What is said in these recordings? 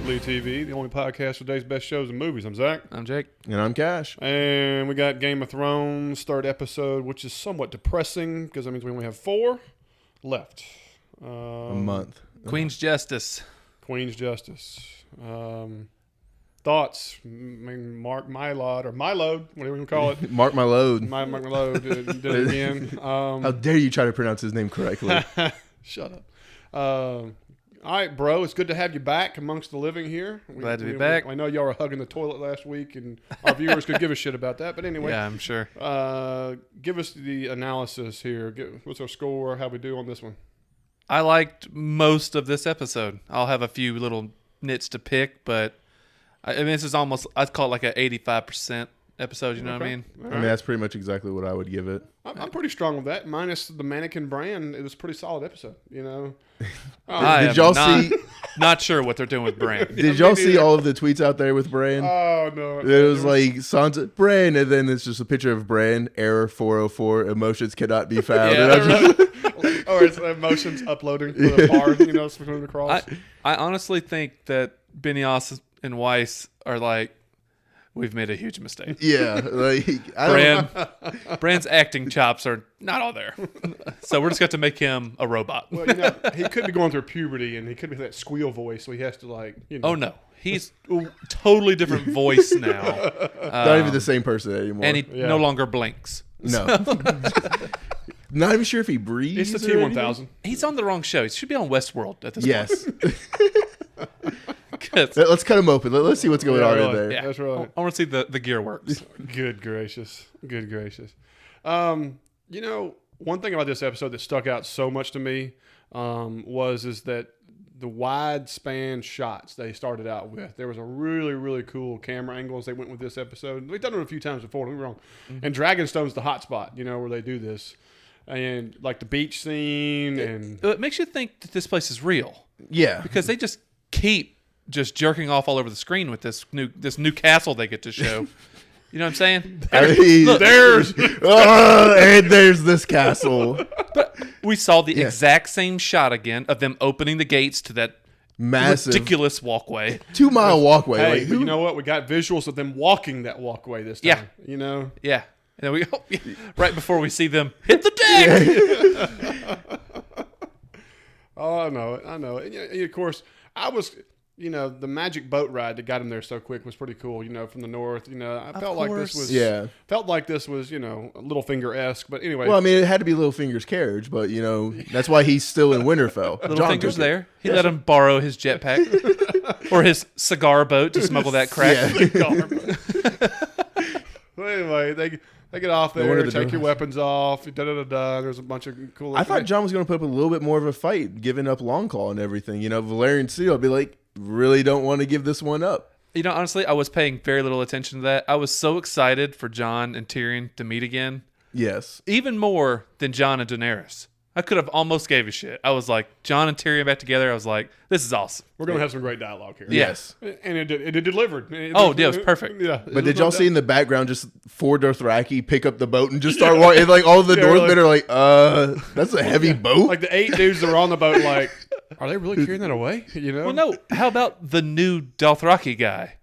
BleedTV, the only podcast for today's best shows and movies. I'm Zack. I'm Jake. And I'm Cash. And we got Game of Thrones, third episode, which is somewhat depressing because that means we only have 4 left. A month. Queen's Justice. Queen's Justice. Thoughts? I mean, Mark my load, or my load, whatever you call it. Mark my load. Mark my load did it again. How dare you try to pronounce his name correctly? Shut up. All right, bro. It's good to have you back amongst the living here. Glad to be back. I know y'all were hugging the toilet last week, and our viewers could give a shit about that. But anyway, Yeah, I'm sure. give us the analysis here. What's our score? How we do on this one? I liked most of this episode. I'll have a few little nits to pick, but I mean, this is almost, I'd call it like an 85% episode, you know what I mean? All I right. mean, that's pretty much exactly what I would give it. I'm pretty strong with that. Minus the mannequin brand, it was a pretty solid episode. You know. I Did y'all am see? not sure what they're doing with Bran. Did y'all see all of the tweets out there with Bran? Oh no! It was like Sansa, Bran, and then it's just a picture of Bran, error 404, emotions cannot be found. Yeah, And I'm just- or it's emotions uploading for the bar, you know, swimming across. I honestly think that Benioff and Weiss are like, we've made a huge mistake. yeah, like I don't. Bran's acting chops are not all there. So we're just going to make him a robot. Well, you know, he could be going through puberty, and he could be that squeal voice, so he has to like, you know. Oh, no. He's a totally different voice now. Not even the same person anymore. And he Yeah. no longer blinks. no. Not even sure if he breathes. It's the or anything. T1000. He's on the wrong show. He should be on Westworld at this Yes. point. 'Cause Let's cut him open. Let's see what's going on in really. there. Yeah. That's right. I want to see the gear works. Good gracious. Good gracious. You know, one thing about this episode that stuck out so much to me is that the wide span shots they started out with. There was a really, really cool camera angles they went with this episode. We've done it a few times before, don't get me wrong. Mm-hmm. And Dragonstone's the hot spot, you know, where they do this. And like the beach scene and It makes you think that this place is real Yeah. because they just keep just jerking off all over the screen with this new castle they get to show. You know what I'm saying? I mean, Look, there's and there's this castle. But we saw the Yeah. exact same shot again of them opening the gates to that Massive ridiculous walkway. 2-mile walkway. hey, Like, but you know what? We got visuals of them walking that walkway this time. Yeah. You know? Yeah. And then right before we see them hit the deck. Oh, I know it. I know it. And, you know, of course, I was, you know, the magic boat ride that got him there so quick was pretty cool. You know, from the north. You know, I felt like this was, you know, Littlefinger-esque. But anyway, well, I mean, it had to be Littlefinger's carriage, but, you know, that's why he's still in Winterfell. John Littlefinger's took it. there. He let him borrow his jetpack or his cigar boat to smuggle that crack. Yeah. Well, anyway, they get off one there, of the take your doors. weapons off. There's a bunch of cool. I thought John was going to put up a little bit more of a fight, giving up Longclaw and everything. You know, Valerian Steel, I'd be like, really don't want to give this one up. You know, honestly, I was paying very little attention to that. I was so excited for Jon and Tyrion to meet again, Yes. even more than Jon and Daenerys. I could have almost gave a shit. I was like, Jon and Tyrion back together. I was like, this is awesome. we're gonna have some great dialogue here. Yes. And it delivered. Yeah, it was perfect. Yeah, But did y'all see in the background just 4 Dothraki pick up the boat and just start walking? And like all the Yeah, Northmen are like, that's a heavy boat. like the 8 dudes that were on the boat? Like, are they really carrying that away? You know? Well, no. How about the new Dothraki guy?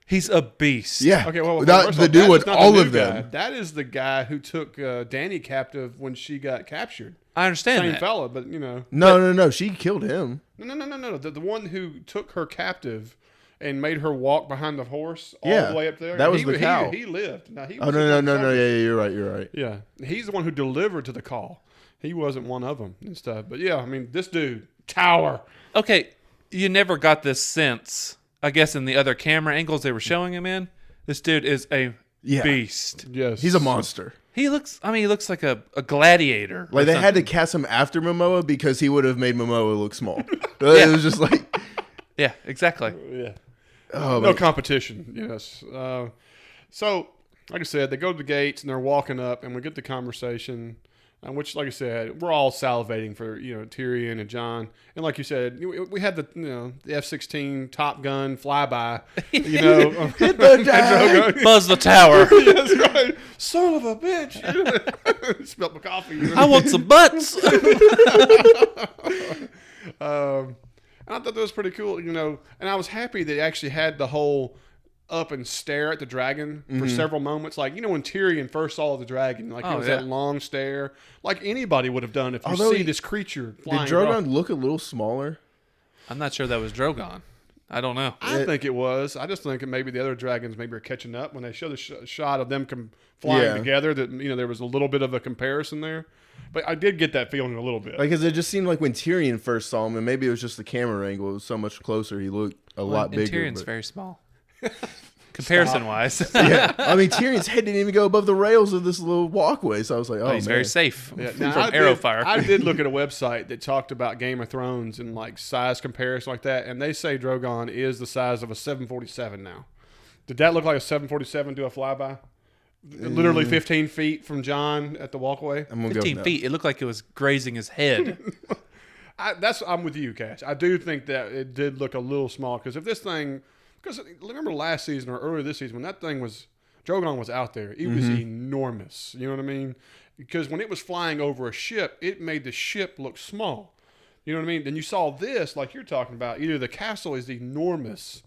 He's a beast. Yeah. Okay, well, Not first the off, new that one, is not the all new of them. guy. That is the guy who took Dany captive when she got captured. I understand Same that. fella, but you know, No. She killed him. no. The one who took her captive and made her walk behind the horse all Yeah, the way up there. that was he, the cow. He lived. Now, he Oh, was no. Yeah, you're right. Yeah, he's the one who delivered to the call. He wasn't one of them and stuff. But yeah, I mean, this dude, Tower. Okay, you never got this sense, I guess, in the other camera angles they were showing him in. This dude is a beast. Yes, He's a monster. He looks like a gladiator. Like they had to cast him after Momoa because he would have made Momoa look small. It was just like, Yeah, exactly. Yeah. oh, No competition. Yes. So, like I said, they go to the gates and they're walking up, and we get the conversation, which, like I said, we're all salivating for Tyrion and Jon, and like you said, we had the the F-16 Top Gun flyby, hit the jack. Buzz the tower. That's right, son of a bitch. Spilled my coffee. I want some butts. And I thought that was pretty cool, and I was happy that it actually had the whole up and stare at the dragon for several moments. Like, when Tyrion first saw the dragon, like it was that long stare, like anybody would have done if you see this creature flying. Did Drogon look a little smaller? I'm not sure that was Drogon. I don't know. I think it was. I just think that maybe the other dragons maybe are catching up when they show the shot of them flying together. That there was a little bit of a comparison there, but I did get that feeling a little bit. Because it just seemed like when Tyrion first saw him, and maybe it was just the camera angle. It was so much closer. He looked a lot bigger. Tyrion's very small, comparison wise. Yeah, I mean Tyrion's head didn't even go above the rails of this little walkway. So I was like, oh, he's very safe from I arrow fire. I did look at a website that talked about Game of Thrones and like size comparison like that, and they say Drogon is the size of a 747 now. Did that look like a 747 to a flyby? Literally 15 feet from Jon at the walkway. 15 feet. It looked like it was grazing his head. I'm with you, Cash. I do think that it did look a little small because remember last season or earlier this season when that thing was Drogon was out there, it was enormous. You know what I mean? Because when it was flying over a ship, it made the ship look small. You know what I mean? Then you saw this, like you're talking about. Either the castle is enormous,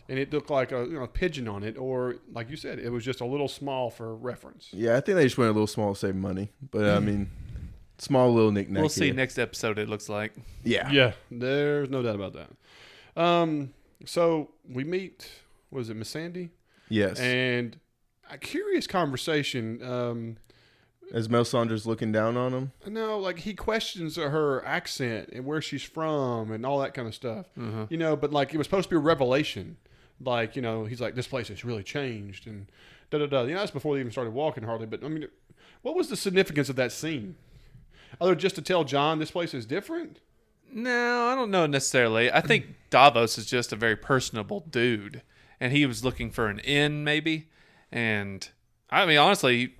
and it looked like a pigeon on it, or like you said, it was just a little small for reference. Yeah, I think they just went a little small to save money, but I mean, small little knick-knack. We'll see next episode. It looks like. Yeah. There's no doubt about that. So we meet. Was it Miss Sandy? Yes. And a curious conversation. As Melisandre's looking down on him? No, like he questions her accent and where she's from and all that kind of stuff. But like it was supposed to be a revelation. Like, he's like, this place has really changed and da-da-da. That's before they even started walking hardly. But, I mean, what was the significance of that scene? Other just to tell Jon this place is different? No, I don't know necessarily. I think Davos is just a very personable dude. And he was looking for an inn, maybe. And, I mean, honestly,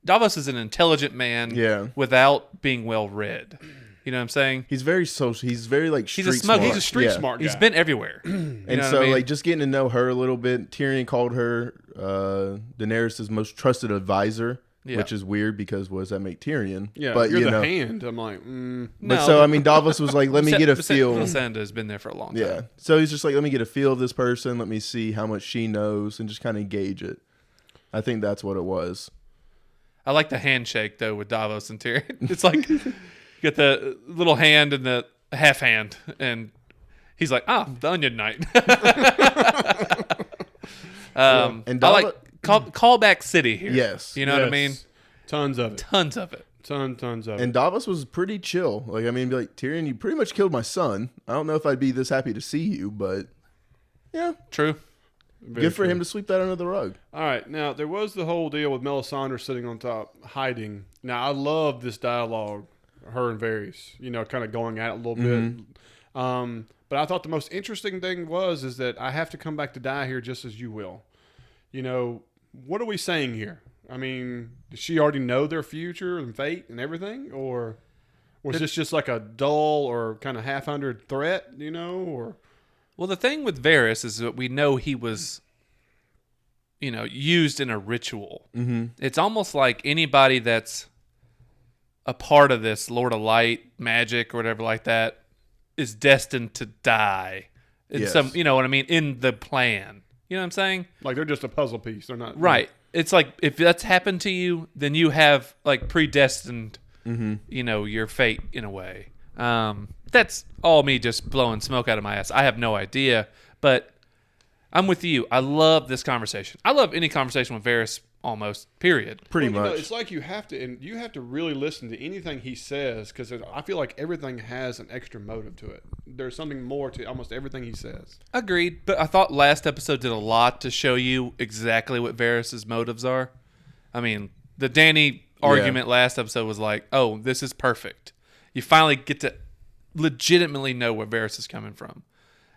Davos is an intelligent man without being well-read. You know what I'm saying? He's very social. He's very he's a street smart guy. He's been everywhere. And so, like, just getting to know her a little bit. Tyrion called her Daenerys' most trusted advisor, which is weird because what does that make Tyrion? Yeah, but you're the hand. I'm like, But so, I mean, Davos was like, let me get a feel. Melisandre has been there for a long time. Yeah. So he's just like, let me get a feel of this person. Let me see how much she knows and just kind of gauge it. I think that's what it was. I like the handshake, though, with Davos and Tyrion. It's like... You get the little hand and the half hand, and he's like, the Onion Knight. And I like callback city here. Yes. You know what I mean? Tons of it. Tons of it. Tons of it. And Davos was pretty chill. Like, I mean, like, Tyrion, you pretty much killed my son. I don't know if I'd be this happy to see you, but yeah. True. Good for him to sweep that under the rug. All right. Now, there was the whole deal with Melisandre sitting on top, hiding. Now, I love this dialogue. Her and Varys, kind of going at it a little bit. But I thought the most interesting thing is that I have to come back to die here just as you will. What are we saying here? I mean, does she already know their future and fate and everything? Or was this just like a dull or kind of half-hearted threat, or... Well, the thing with Varys is that we know he was, used in a ritual. Mm-hmm. It's almost like anybody that's a part of this Lord of Light magic or whatever like that is destined to die in some, you know what I mean, in the plan. You know what I'm saying? Like they're just a puzzle piece. They're not right. It's like if that's happened to you, then you have like predestined, your fate in a way. That's all me just blowing smoke out of my ass. I have no idea, but I'm with you. I love this conversation. I love any conversation with Varys. Almost, period. Pretty much. It's like you have to really listen to anything he says because I feel like everything has an extra motive to it. There's something more to almost everything he says. Agreed, but I thought last episode did a lot to show you exactly what Varys' motives are. I mean, the Dany argument last episode was like, oh, this is perfect. You finally get to legitimately know where Varys is coming from.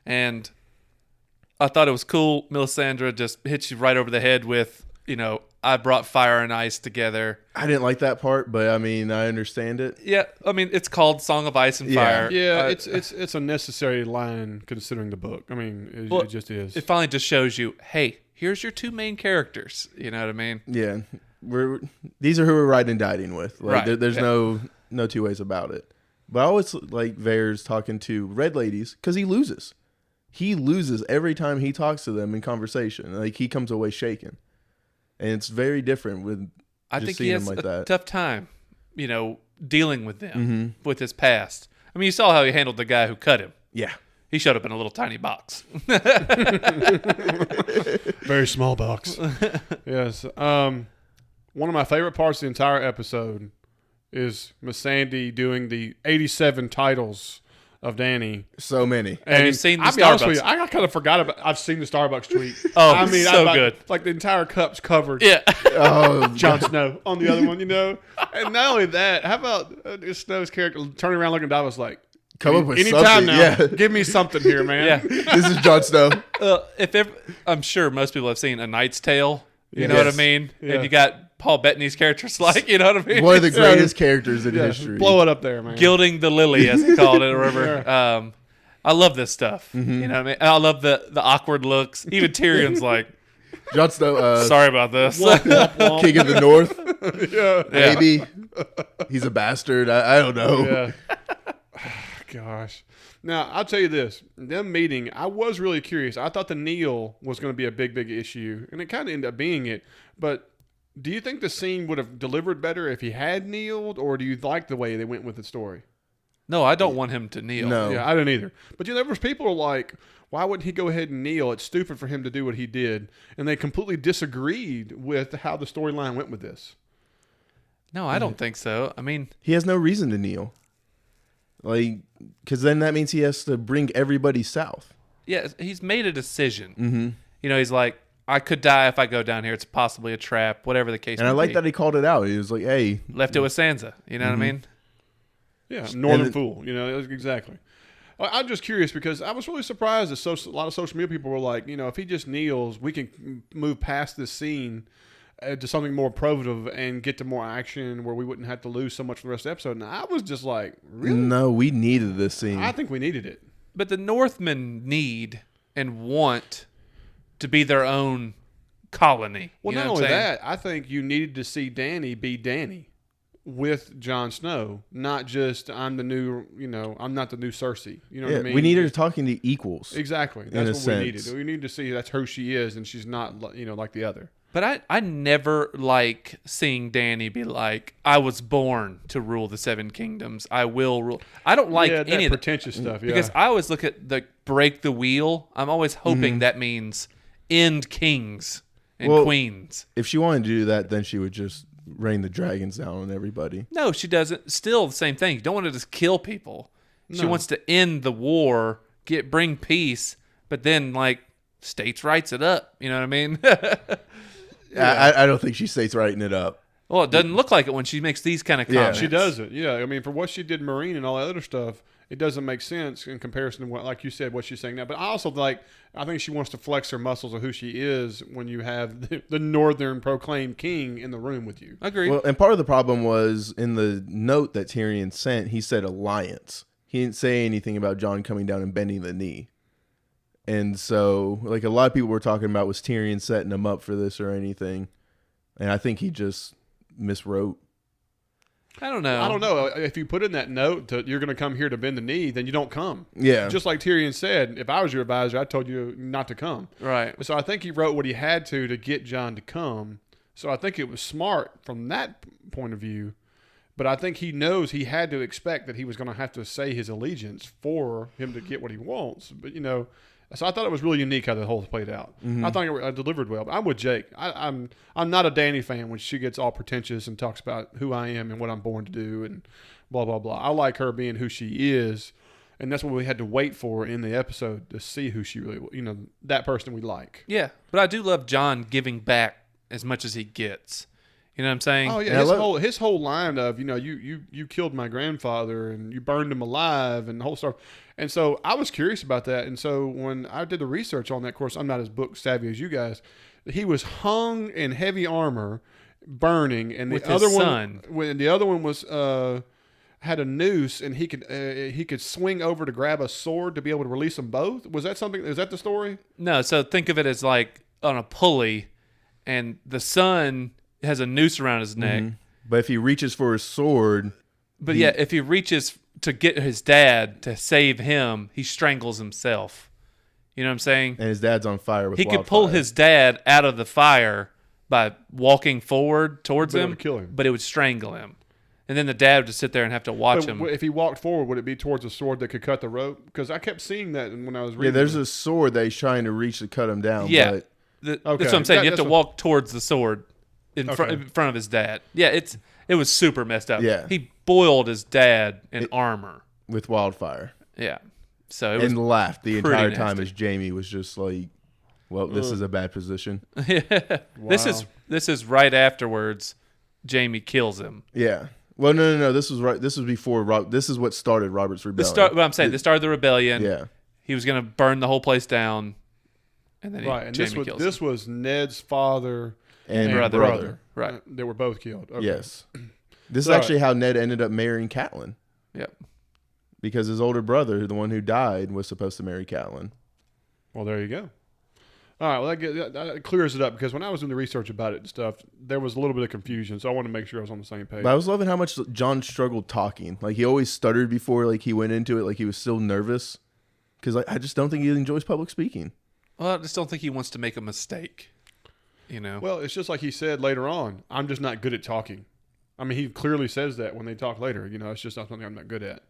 And I thought it was cool. Melisandre just hits you right over the head with, I brought fire and ice together. I didn't like that part, but I mean, I understand it. Yeah, I mean, it's called Song of Ice and Fire. Yeah, it's a necessary line considering the book. I mean, it just is. It finally just shows you, hey, here's your two main characters. You know what I mean? Yeah, these are who we're riding and dieting with. Like, right. There's no two ways about it. But I always like Varys talking to red ladies because he loses. He loses every time he talks to them in conversation. Like, he comes away shaken. And it's very different with I just think seeing he has him like a that. tough time, dealing with them, with his past. I mean, you saw how he handled the guy who cut him. Yeah. He showed up in a little tiny box. Very small box. Yes. One of my favorite parts of the entire episode is Miss Sandy doing the 87 titles of Dany. So many. Have you seen the I'll be honest with Starbucks? you, I kind of forgot about. I've seen the Starbucks tweet. Oh, I mean, so good. Like the entire cup's covered. Yeah. Oh, Jon Snow on the other one, And not only that, how about Snow's character turning around looking at Davos like, come up with anytime something. now, Yeah. give me something here, man. Yeah. This is Jon Snow. I'm sure most people have seen A Knight's Tale. You know Yes. what I mean? Yeah. And you got Paul Bettany's character's like, you know what I mean? One of the greatest characters in Yeah, history. blow it up there, man. Gilding the lily, as he called it, or whatever. I love this stuff. You know what I mean? I love the awkward looks. Even Tyrion's like, Jon Snow, sorry about this. King of the North. Yeah. Maybe. He's a bastard. I don't know. Yeah. Gosh. Now, I'll tell you this. Them meeting, I was really curious. I thought the kneel was going to be a big, big issue, and it kind of ended up being it. But do you think the scene would have delivered better if he had kneeled, or do you like the way they went with the story? No, I don't want him to kneel. No. Yeah, I didn't either. But there was people who were like, why wouldn't he go ahead and kneel? It's stupid for him to do what he did. And they completely disagreed with how the storyline went with this. No, I don't think so. I mean, He has no reason to kneel. Like, because then that means he has to bring everybody south. yeah, he's made a decision. Mm-hmm. He's like, I could die if I go down here. It's possibly a trap, whatever the case And may I like be. that he called it out. He was like, hey. Left it with Sansa. You know what I mean? Yeah, Northern And Fool. Exactly. I'm just curious because I was really surprised that a lot of social media people were like, if he just kneels, we can move past this scene to something more probative and get to more action where we wouldn't have to lose so much for the rest of the episode. And I was just like, really? No, we needed this scene. I think we needed it. But the Northmen need and want to be their own colony. Well, You know not what only I'm saying? that, I think you needed to see Dany be Dany with Jon Snow, not just I'm not the new Cersei. You know what I mean? We needed her talking to equals. Exactly. in That's a what we needed. sense. We need to see that's who she is, and she's not like the other. But I never like seeing Dany be like, I was born to rule the Seven Kingdoms. I will rule. I don't like that any of that. pretentious stuff. Yeah. Because I always look at the break the wheel. I'm always hoping that means end kings and Well, queens. If she wanted to do that, then she would just rain the dragons down on everybody. No, she doesn't. Still the same thing. You don't want to just kill people. She No. wants to end the war, bring peace, but then states rights it up. You know what I mean? I don't think she states writing it up. Well, it doesn't look like it when she makes these kind of Yeah. comments. she doesn't. Yeah, I mean, for what she did, Marine and all that other stuff, it doesn't make sense in comparison to what, like you said, what she's saying now. But I also I think she wants to flex her muscles of who she is when you have the Northern proclaimed king in the room with you. Agreed. Well, and part of the problem was in the note that Tyrion sent, he said alliance. He didn't say anything about Jon coming down and bending the knee. And so, a lot of people were talking about was Tyrion setting him up for this or anything. And I think he just miswrote. I don't know. I don't know. If you put in that note that you're going to come here to bend the knee, then you don't come. Yeah. Just like Tyrion said, if I was your advisor, I told you not to come. Right. So I think he wrote what he had to get Jon to come. So I think it was smart from that point of view. But I think he knows he had to expect that he was going to have to say his allegiance for him to get what he wants. But, so I thought it was really unique how the whole played out. I thought it delivered well. But I'm with Jake. I'm not a Dany fan when she gets all pretentious and talks about who I am and what I'm born to do and blah, blah, blah. I like her being who she is. And that's what we had to wait for in the episode to see who she really, that person we like. Yeah, but I do love Jon giving back as much as he gets. You know what I'm saying? Oh yeah, his whole line of you killed my grandfather and you burned him alive and the whole stuff, and so I was curious about that, and so when I did the research on that, of course I'm not as book savvy as you guys. He was hung in heavy armor, burning, and With the his other son. one, when the other one was had a noose and he could swing over to grab a sword to be able to release them both. Was that something? Is that the story? No, so think of it as like on a pulley, and the son has a noose around his neck. But if he reaches for his sword, But yeah, if he reaches to get his dad to save him, he strangles himself. You know what I'm saying? And his dad's on fire with He could pull his dad out of the fire by walking forward towards him, kill him. but it would strangle him. And then the dad would just sit there and have to watch him. If he walked forward, would it be towards a sword that could cut the rope? Because I kept seeing that when I was reading. Yeah, there's a sword that he's trying to reach to cut him down. Yeah. But That's what I'm saying. You have to walk towards the sword in front of his dad. Yeah, it was super messed up. Yeah. He boiled his dad in armor. with wildfire. Yeah. So it was and laughed the entire time nasty. as Jamie was just like, well, this is a bad position. Yeah. Wow. This is right afterwards. Jamie kills him. Yeah. Well, no. This was right. This was before. This is what started Robert's rebellion. This started the rebellion. Yeah. He was going to burn the whole place down, and then And Jamie kills him. this was Ned's father And brother. Right. They were both killed. Okay. Yes. This is actually how Ned ended up marrying Catelyn. Yep. Because his older brother, the one who died, was supposed to marry Catelyn. Well, there you go. All right. Well, that clears it up because when I was doing the research about it and stuff, there was a little bit of confusion. So I want to make sure I was on the same page. But I was loving how much John struggled talking. Like, he always stuttered before like he went into it. Like, he was still nervous. Because I just don't think he enjoys public speaking. Well, I just don't think he wants to make a mistake. You know? Well, it's just like he said later on. I'm just not good at talking. I mean, he clearly says that when they talk later. You know, it's just not something I'm not good at.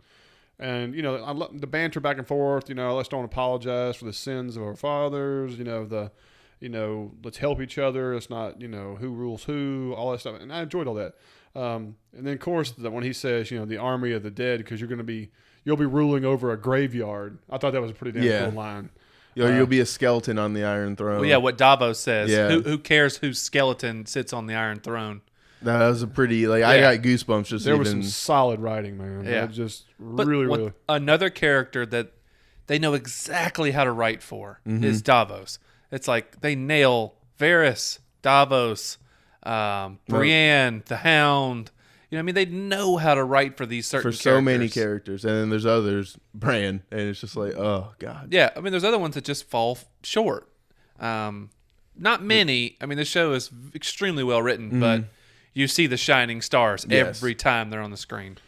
And, you know, I love the banter back and forth. You know, let's don't apologize for the sins of our fathers. Let's help each other. It's not, who rules who, all that stuff. And I enjoyed all that. And then, of course, when he says, the army of the dead, because you'll be ruling over a graveyard. I thought that was a pretty damn cool line. You'll be a skeleton on the Iron Throne. Well, yeah, what Davos says. Yeah. Who cares whose skeleton sits on the Iron Throne? That was a pretty, I got goosebumps just there even. was some solid writing, man. Yeah. But really. Another character that they know exactly how to write for is Davos. It's like they nail Varys, Davos, Brienne, the Hound. You know what I mean? They know how to write for these certain characters. For so many characters. And then there's others, Bran, and it's just like, oh, God. Yeah, I mean, there's other ones that just fall short. Not many. I mean, the show is extremely well written, but you see the shining stars every time they're on the screen.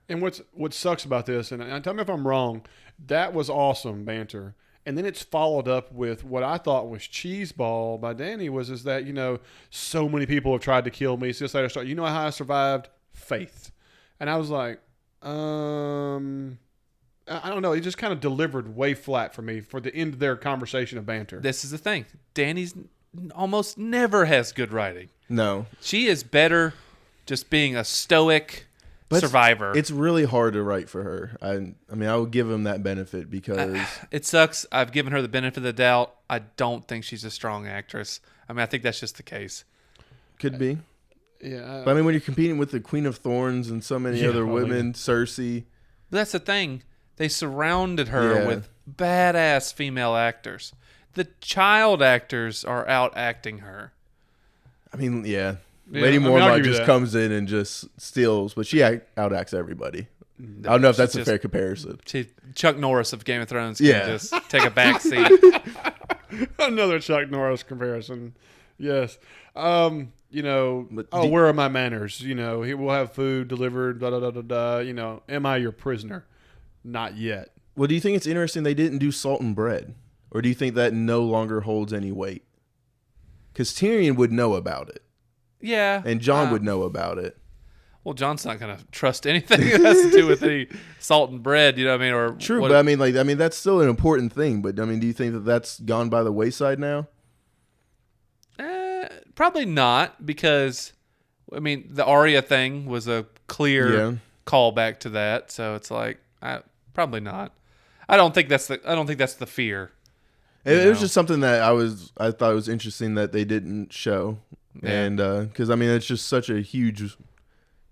And what sucks about this, and tell me if I'm wrong, that was awesome banter. And then it's followed up with what I thought was cheeseball by Danny is that, so many people have tried to kill me. So I started, how I survived? Faith. And I was like, I don't know. It just kind of delivered way flat for me for the end of their conversation of banter. This is the thing. Danny's almost never has good writing. No. She is better just being a stoic survivor. It's really hard to write for her. I mean, I would give him that benefit because... it sucks. I've given her the benefit of the doubt. I don't think she's a strong actress. I mean, I think that's just the case. Could be. Yeah. But I mean, when you're competing with the Queen of Thorns and so many other women, Cersei... But that's the thing. They surrounded her with badass female actors. The child actors are out acting her. I mean, yeah. Lady Mormont just comes in and just steals, but she outacts everybody. I don't know if that's a fair comparison. Chuck Norris of Game of Thrones can just take a back seat. Another Chuck Norris comparison. Yes. Where are my manners? He will have food delivered, da, da, da, da, da. Am I your prisoner? Not yet. Well, do you think it's interesting they didn't do salt and bread? Or do you think that no longer holds any weight? Because Tyrion would know about it. Yeah. And Jon would know about it. Well, Jon's not going to trust anything that has to do with any salt and bread, you know what I mean? Or true, but I mean, that's still an important thing. But I mean, do you think that that's gone by the wayside now? Probably not, because I mean, the Arya thing was a clear callback to that. So it's like, probably not. I don't think that's the fear. It was just something that I thought it was interesting that they didn't show. Yeah. And because I mean, it's just such a huge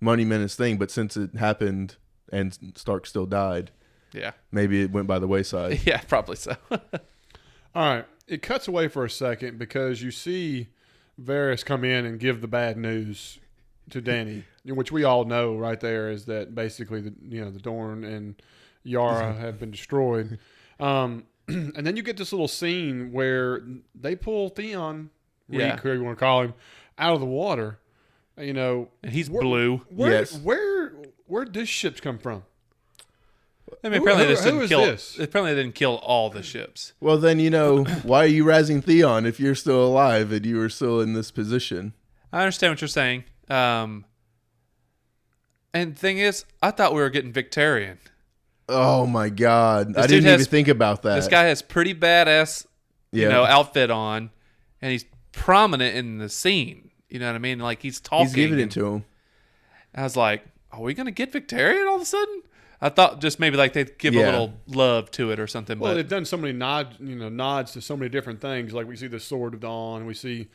money menace thing, but since it happened and Stark still died, maybe it went by the wayside. Yeah, probably so. All right, it cuts away for a second because you see Varys come in and give the bad news to Dany, which we all know right there is that basically the Dorne and Yara have been destroyed. And then you get this little scene where they pull Theon, whatever you want to call him, out of the water. And he's blue. Where where'd this ships come from? I mean, apparently this? Apparently, they didn't kill all the ships. Well, then, why are you razzing Theon if you're still alive and you were still in this position? I understand what you're saying. And the thing is, I thought we were getting Victorian. Oh, my God. I didn't even think about that. This guy has pretty badass, outfit on, and he's prominent in the scene. You know what I mean? Like, he's talking. He's giving it to him. I was like, are we going to get Victorian all of a sudden? I thought just maybe like they'd give a little love to it or something. Well, but they've done so many nods to so many different things. Like we see the Sword of Dawn, and we see,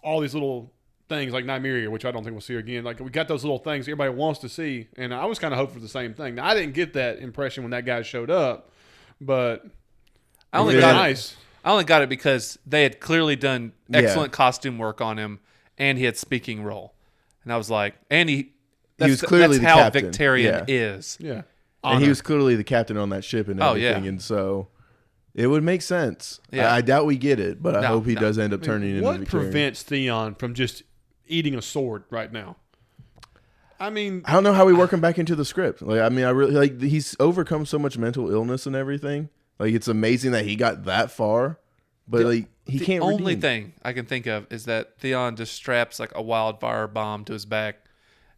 all these little things like Nymeria, which I don't think we'll see again. Like we got those little things everybody wants to see, and I was kind of hoping for the same thing. Now, I didn't get that impression when that guy showed up, but I only got it because they had clearly done excellent costume work on him, and he had speaking role, and I was like, he was clearly the how captain. Victorian is. Yeah. And he was clearly the captain on that ship and everything. And so it would make sense. Yeah. I doubt we get it, but I hope he does end up turning into Victorian. What prevents Theon from just eating a sword right now? I mean, I don't know how we work him back into the script. Like, I mean, I really he's overcome so much mental illness and everything. Like, it's amazing that he got that far, but he can't. The only thing I can think of is that Theon just straps like a wildfire bomb to his back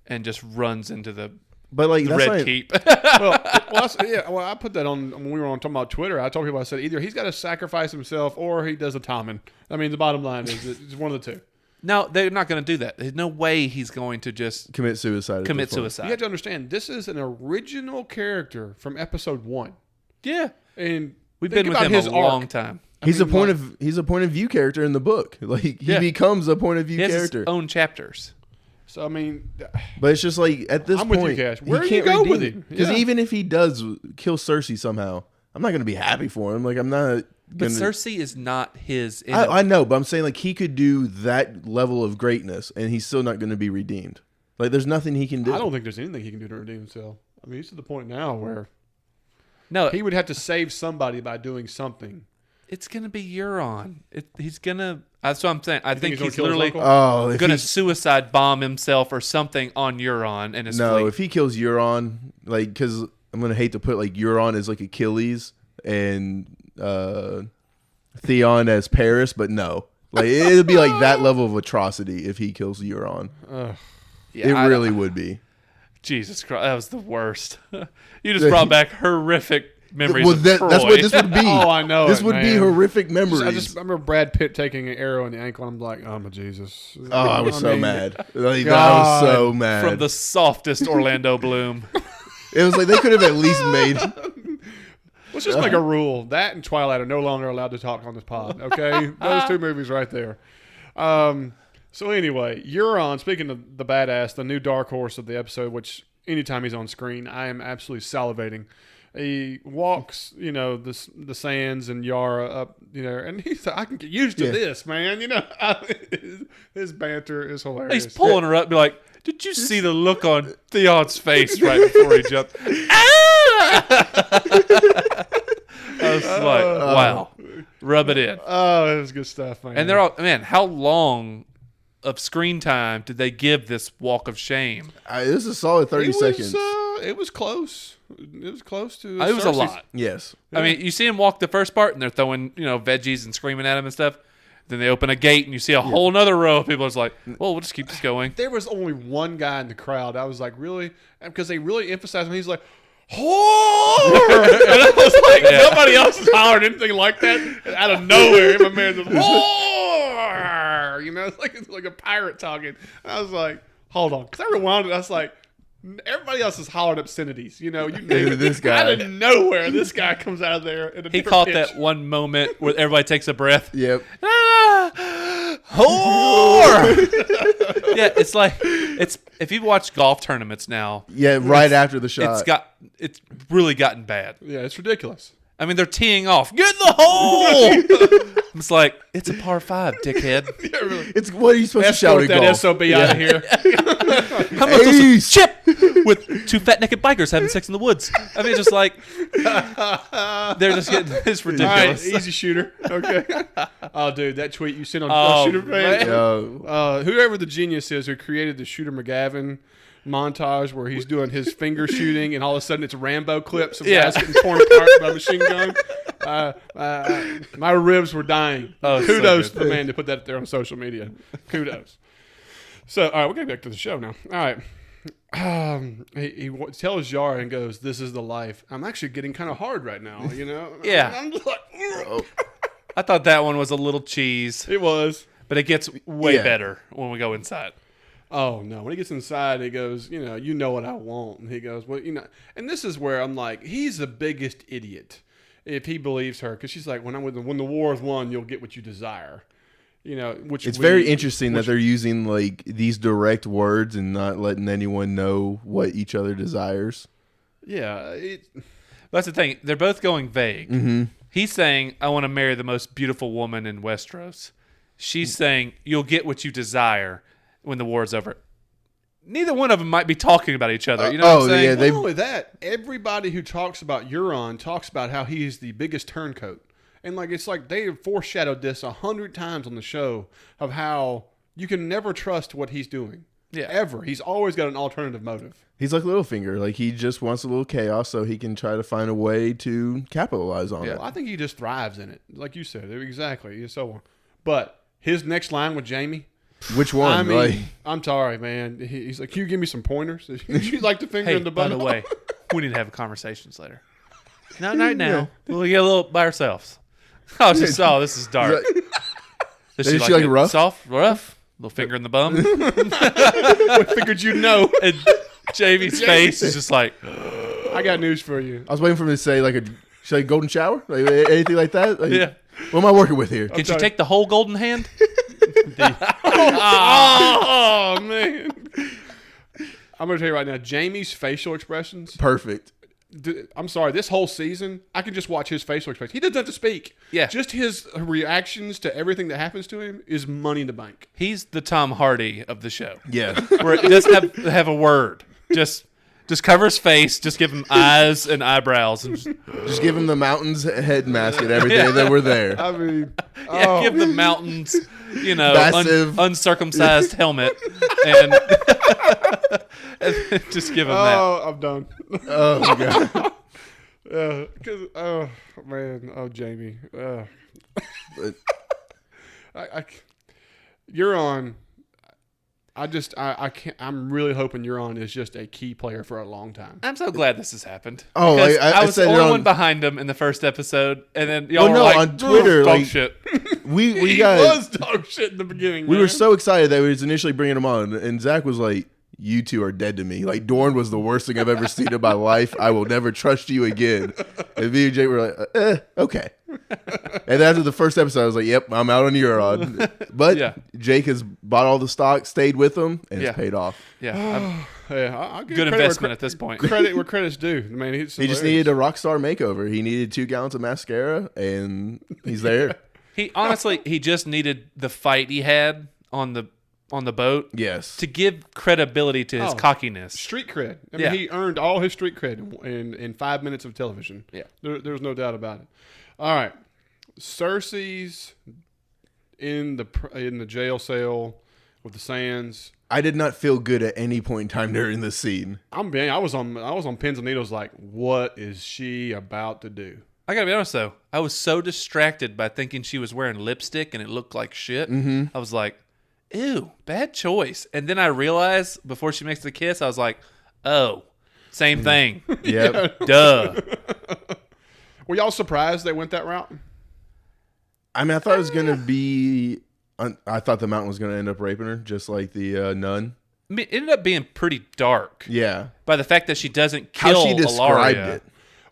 and just runs into the Red Keep. I put that on when we were on talking about Twitter. I told people, I said either he's got to sacrifice himself or he does a Tommen. I mean, the bottom line is it's one of the two. No, they're not going to do that. There's no way he's going to just commit suicide. You have to understand, this is an original character from episode 1. Yeah, and we've been with him a long time. He's a point of view character in the book. Like he becomes a point of view character. His own chapters. So I mean, but it's just like at this point, with you, Cash. Where do you go with him? Because even if he does kill Cersei somehow, I'm not going to be happy for him. Like I'm not. But Cersei is not his. I know, but I'm saying like he could do that level of greatness, and he's still not going to be redeemed. Like there's nothing he can do. I don't think there's anything he can do to redeem himself. I mean, he's to the point now where he would have to save somebody by doing something. It's going to be Euron. He's going to. That's what I'm saying. I think he's literally going to suicide bomb himself or something on Euron and his fleet. If he kills Euron, like, because I'm going to hate to put like Euron as like Achilles and Theon as Paris, but no. Like, it'll be like that level of atrocity if he kills Euron. It really would be. Jesus Christ, that was the worst. You just brought back horrific memories. Well, that's what this would be. Oh, I know. This would be horrific memories. I just remember Brad Pitt taking an arrow in the ankle, and I'm like, oh my Jesus. Oh, I was so mad. Like, I was so mad. From the softest Orlando Bloom. It was like they could have at least made. Let's just make a rule. That and Twilight are no longer allowed to talk on this pod. Okay, those two movies right there. So anyway, Euron, speaking of the badass, the new dark horse of the episode, which anytime he's on screen, I am absolutely salivating. He walks, the sands and Yara up, and he's like, I can get used to this, man. His banter is hilarious. He's pulling her up and be like, did you see the look on Theon's face right before he jumped? I was like, wow. Rub it in. Oh, that was good stuff, man. And they're all, how long of screen time did they give this walk of shame? This is a solid 30 seconds. It was close. It was close to. It was a lot. Yes. Yeah. I mean, you see him walk the first part, and they're throwing veggies and screaming at him and stuff. Then they open a gate, and you see a whole nother row of people. It's like, well, we'll just keep this going. There was only one guy in the crowd. I was like, really? Because they really emphasized him. He's like, whore! And I was like, nobody else is hollering anything like that. And out of nowhere, my man just, whore! It's like a pirate talking. And I was like, hold on. Because I rewound it. I was like, everybody else is hollering obscenities. You name it. This guy. Out of nowhere, this guy comes out of there. He caught that one moment where everybody takes a breath. Yep. Whore! Yeah, it's like if you've watched golf tournaments now. Yeah, right after the shot. It's really gotten bad. Yeah, it's ridiculous. I mean, they're teeing off. Get in the hole! It's like, it's a par 5, dickhead. Yeah, really. It's what are you supposed to shout at golf? That SOB out of here. How much does chip with 2 fat naked bikers having sex in the woods? I mean, just like they're just getting it's ridiculous. All right, easy shooter. Okay. Oh, dude, that tweet you sent on Shooter Fan. Yo. Whoever the genius is who created the Shooter McGavin montage where he's doing his finger shooting, and all of a sudden it's Rambo clips of guys getting torn apart by a machine gun. My ribs were dying. Kudos to the man to put that there on social media. Kudos. So, all right, we're getting back to the show now. All right. He tells Yara and goes, "This is the life." I'm actually getting kind of hard right now, you know? Yeah. I'm just like, I thought that one was a little cheese, it was. but it gets way better when we go inside. Oh, no. When he gets inside, he goes, you know what I want. And he goes, well, and this is where I'm like, he's the biggest idiot if he believes her. Because she's like, when the war is won, you'll get what you desire. It's very interesting that they're using like these direct words and not letting anyone know what each other desires. Yeah. That's the thing. They're both going vague. Mm-hmm. He's saying, I want to marry the most beautiful woman in Westeros. She's saying, you'll get what you desire when the war's over. Neither one of them might be talking about each other. You know what I'm saying? Yeah, not only that, everybody who talks about Euron talks about how he's the biggest turncoat. And it's like they have foreshadowed this 100 times on the show of how you can never trust what he's doing. Yeah. Ever. He's always got an alternative motive. He's like Littlefinger. Like, he just wants a little chaos so he can try to find a way to capitalize on it. I think he just thrives in it. Like you said. Exactly. So on. But his next line with Jamie. Which one? I mean, I'm sorry, man. He's like, can you give me some pointers? You like to finger in the butt? By the way, we need to have conversations later. Not right now. We'll get a little by ourselves. This is dark. Is she like rough? Soft, rough, little finger in the bum. What figured you'd know? And Jamie's face is just like, I got news for you. I was waiting for him to say should I golden shower? Like, anything like that? Like, yeah. What am I working with here? Can she take the whole golden hand? Oh, man. I'm going to tell you right now, Jamie's facial expressions. Perfect. I'm sorry, this whole season, I can just watch his facial expressions. He doesn't have to speak. Yeah. Just his reactions to everything that happens to him is money in the bank. He's the Tom Hardy of the show. Yeah. Where it doesn't have a word. Just cover his face. Just give him eyes and eyebrows. And just give him the mountain's head mask and everything that were there. I mean, give the mountains, uncircumcised helmet, and just give him that. Oh, I'm done. Oh, my God. Jamie. But, Euron. I can't. I'm really hoping Euron is just a key player for a long time. I'm so glad this has happened. Oh, because I was said the only on, one behind him in the first episode, and then y'all were like, on Twitter, dog shit. We was dog shit in the beginning. We were so excited that we was initially bringing him on, and Zach was like, "You two are dead to me. Like, Dorne was the worst thing I've ever seen in my life. I will never trust you again." And me and Jake were like, okay. And after the first episode, I was like, "Yep, I'm out on Euron." But Jake has bought all the stock, stayed with him, and it's paid off. Yeah, I'll give good investment at this point. Credit where credit's due. I mean, he just needed a rock star makeover. He needed 2 gallons of mascara, and he's there. He just needed the fight he had on the boat, yes, to give credibility to his cockiness. Street cred. I mean, he earned all his street cred in 5 minutes of television. Yeah, there's no doubt about it. All right, Cersei's in the jail cell with the Sands. I did not feel good at any point in time during this scene. I was on pins and needles. Like, what is she about to do? I gotta be honest though, I was so distracted by thinking she was wearing lipstick and it looked like shit. Mm-hmm. I was like, ew, bad choice. And then I realized before she makes the kiss, I was like, oh, same thing. Yep. Duh. Were y'all surprised they went that route? I mean, I thought it was going to be... I thought the mountain was going to end up raping her, just like the nun. I mean, it ended up being pretty dark. Yeah. By the fact that she doesn't kill How she described Alaria. it.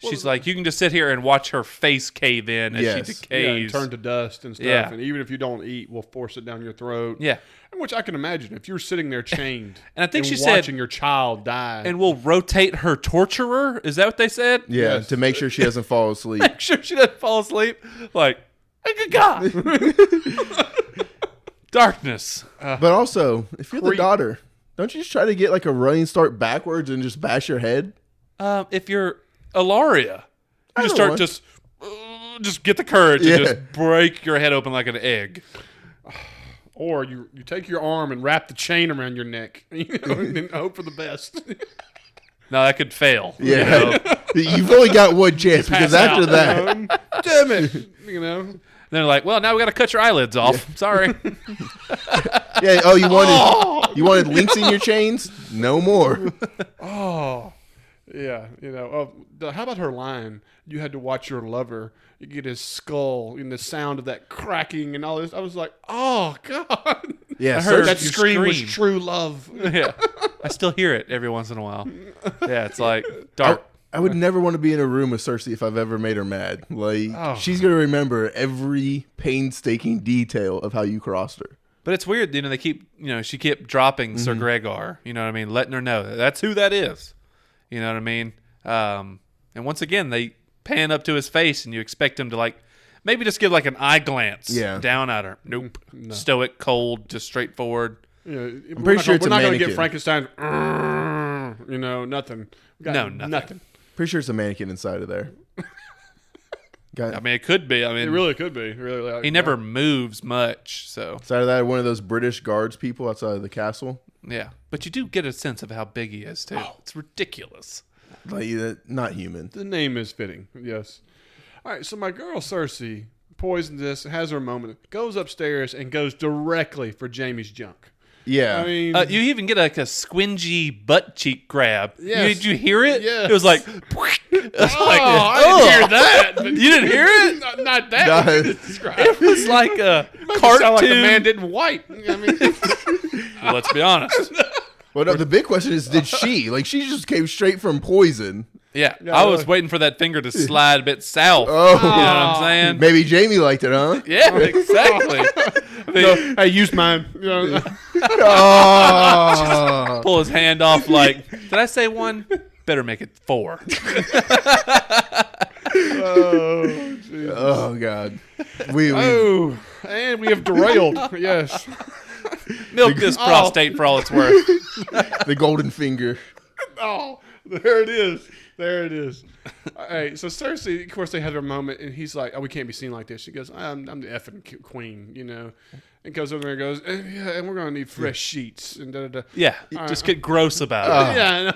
She's like, you can just sit here and watch her face cave in as she Yes. decays. And turn to dust and stuff. Yeah. And even if you don't eat, we'll force it down your throat. Yeah. Which I can imagine. If you're sitting there chained and I think she watching said, your child die. and we'll rotate her torturer. Is that what they said? Yeah, Yes. to make sure she doesn't fall asleep. Make sure she doesn't fall asleep. Like, good God. Darkness. But also, if you're the daughter, don't you just try to get like a running start backwards and just bash your head? If you're Alaria, you just don't start want- just get the courage and just break your head open like an egg. or you take your arm and wrap the chain around your neck, and then hope for the best. No, that could fail. Yeah. You've only got one chance because after that, damn it, They're like, well, now we got to cut your eyelids off. Sorry. yeah. Oh, you wanted links in your chains? No more. Oh, yeah. How about her line? You had to watch your lover. You get his skull and the sound of that cracking and all this. I was like, oh God. Yeah, I heard that you scream was scream. true love. Yeah. I still hear it every once in a while. Yeah, it's like dark. I would never want to be in a room with Cersei if I've ever made her mad. Like, she's going to remember every painstaking detail of how you crossed her. But it's weird, they keep, she kept dropping Sir Gregor, you know what I mean? Letting her know that's who that is. You know what I mean? And once again, they pan up to his face and you expect him to, like, maybe just give, like, an eye glance down at her. Nope. No. Stoic, cold, just straightforward. I'm pretty sure we're not going to mannequin. get Frankenstein, nothing. Nothing. Pretty sure it's a mannequin inside of there. I mean, it could be. I mean, It really could be. Really, he never moves much, so. Inside of that, one of those British guards people outside of the castle. Yeah. But you do get a sense of how big he is, too. It's ridiculous. Like, not human. The name is fitting. Yes. All right. So my girl Cersei poisons this, has her moment, goes upstairs and goes directly for Jaime's junk. Yeah. I mean, You even get like a squingy butt cheek grab. Yes. Did you hear it? Yes. It was like, I didn't hear that. But You didn't hear it? Not that. No. You just described. It was like a It cartoon. sound like the man didn't wipe. I mean, Well, let's be honest. Well, no, the big question is, did she? Like, she just came straight from poison. Yeah, Yeah, I was really. waiting for that finger to slide a bit south. Oh. You know what I'm saying? Maybe Jamie liked it, huh? Yeah, exactly. hey, use mine. Oh. Pull his hand off like, did I say 1? Better make it 4. Oh, geez. Oh, God. And we have derailed. Yes. Milk this prostate for all it's worth. The golden finger. Oh, there it is. There it is. All right. So Cersei, of course, they had their moment, and he's like, "Oh, we can't be seen like this." She goes, "I'm the effing queen," and goes over there and goes, "Yeah, and we're gonna need fresh sheets." And da da da. Yeah, just get gross about it. Yeah. I know.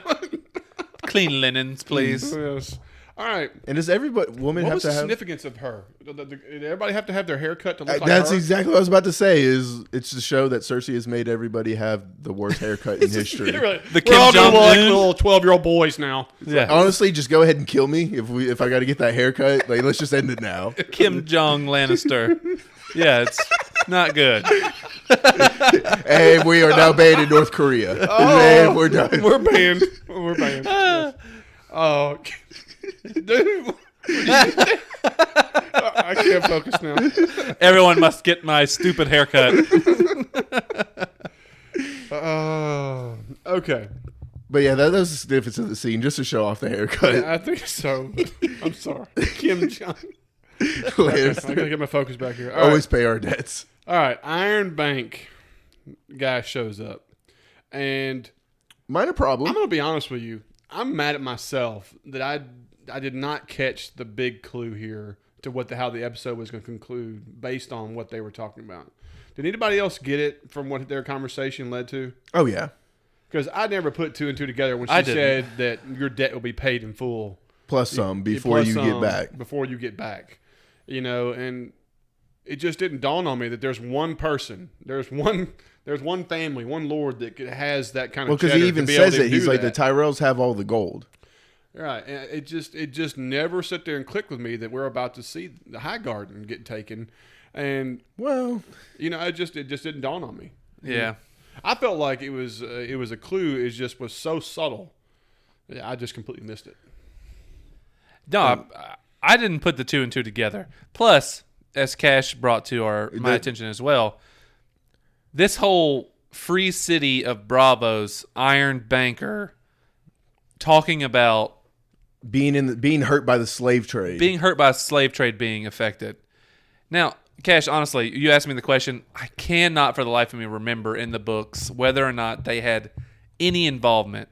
Clean linens, please. Yes. All right. And does everybody, woman What have was to the have? significance of her? Did everybody have to have their hair cut to look like That's her? exactly what I was about to say. Is it's to show that Cersei has made everybody have the worst haircut in history. Really, The we're all Kim gonna look like Jong-un? little 12-year-old boys now. Yeah, Honestly, just go ahead and kill me if I got to get that haircut. Like, let's just end it now. Kim Jong Lannister. Yeah, it's not good. And we are now banned in North Korea. And we're done. We're banned. We're banned. Yes. Oh, dude. I can't focus now. Everyone must get my stupid haircut. Okay. But yeah, that was the significance of the scene, just to show off the haircut. I think so. I'm sorry. Kim Jong. I Lannister. gotta get my focus back here. All Always pay our debts. right. All right. Iron Bank guy shows up, and Minor problem. I'm gonna be honest with you. I'm mad at myself that I did not catch the big clue here to how the episode was going to conclude based on what they were talking about. Did anybody else get it from what their conversation led to? Oh, yeah. Because I never put 2 and 2 together when she I didn't. said that your debt will be paid in full Plus some before plus you get some back. Before you get back, and it just didn't dawn on me that there's one person, there's one family, one lord that has that kind of. Well, because cheddar he to even be able says to it. He's do like, that. the Tyrells have all the gold. Right, and it just never sit there and click with me that we're about to see the High Garden get taken, and Well, it just didn't dawn on me. Yeah. I felt like it was a clue. It just was so subtle. Yeah, I just completely missed it. No, I didn't put the 2 and 2 together. Plus, as Cash brought to my attention as well, this whole free city of Bravos, Iron Banker, talking about being hurt by the slave trade. being hurt by slave trade being affected. Now, Cash, honestly, you asked me the question. I cannot for the life of me remember in the books whether or not they had any involvement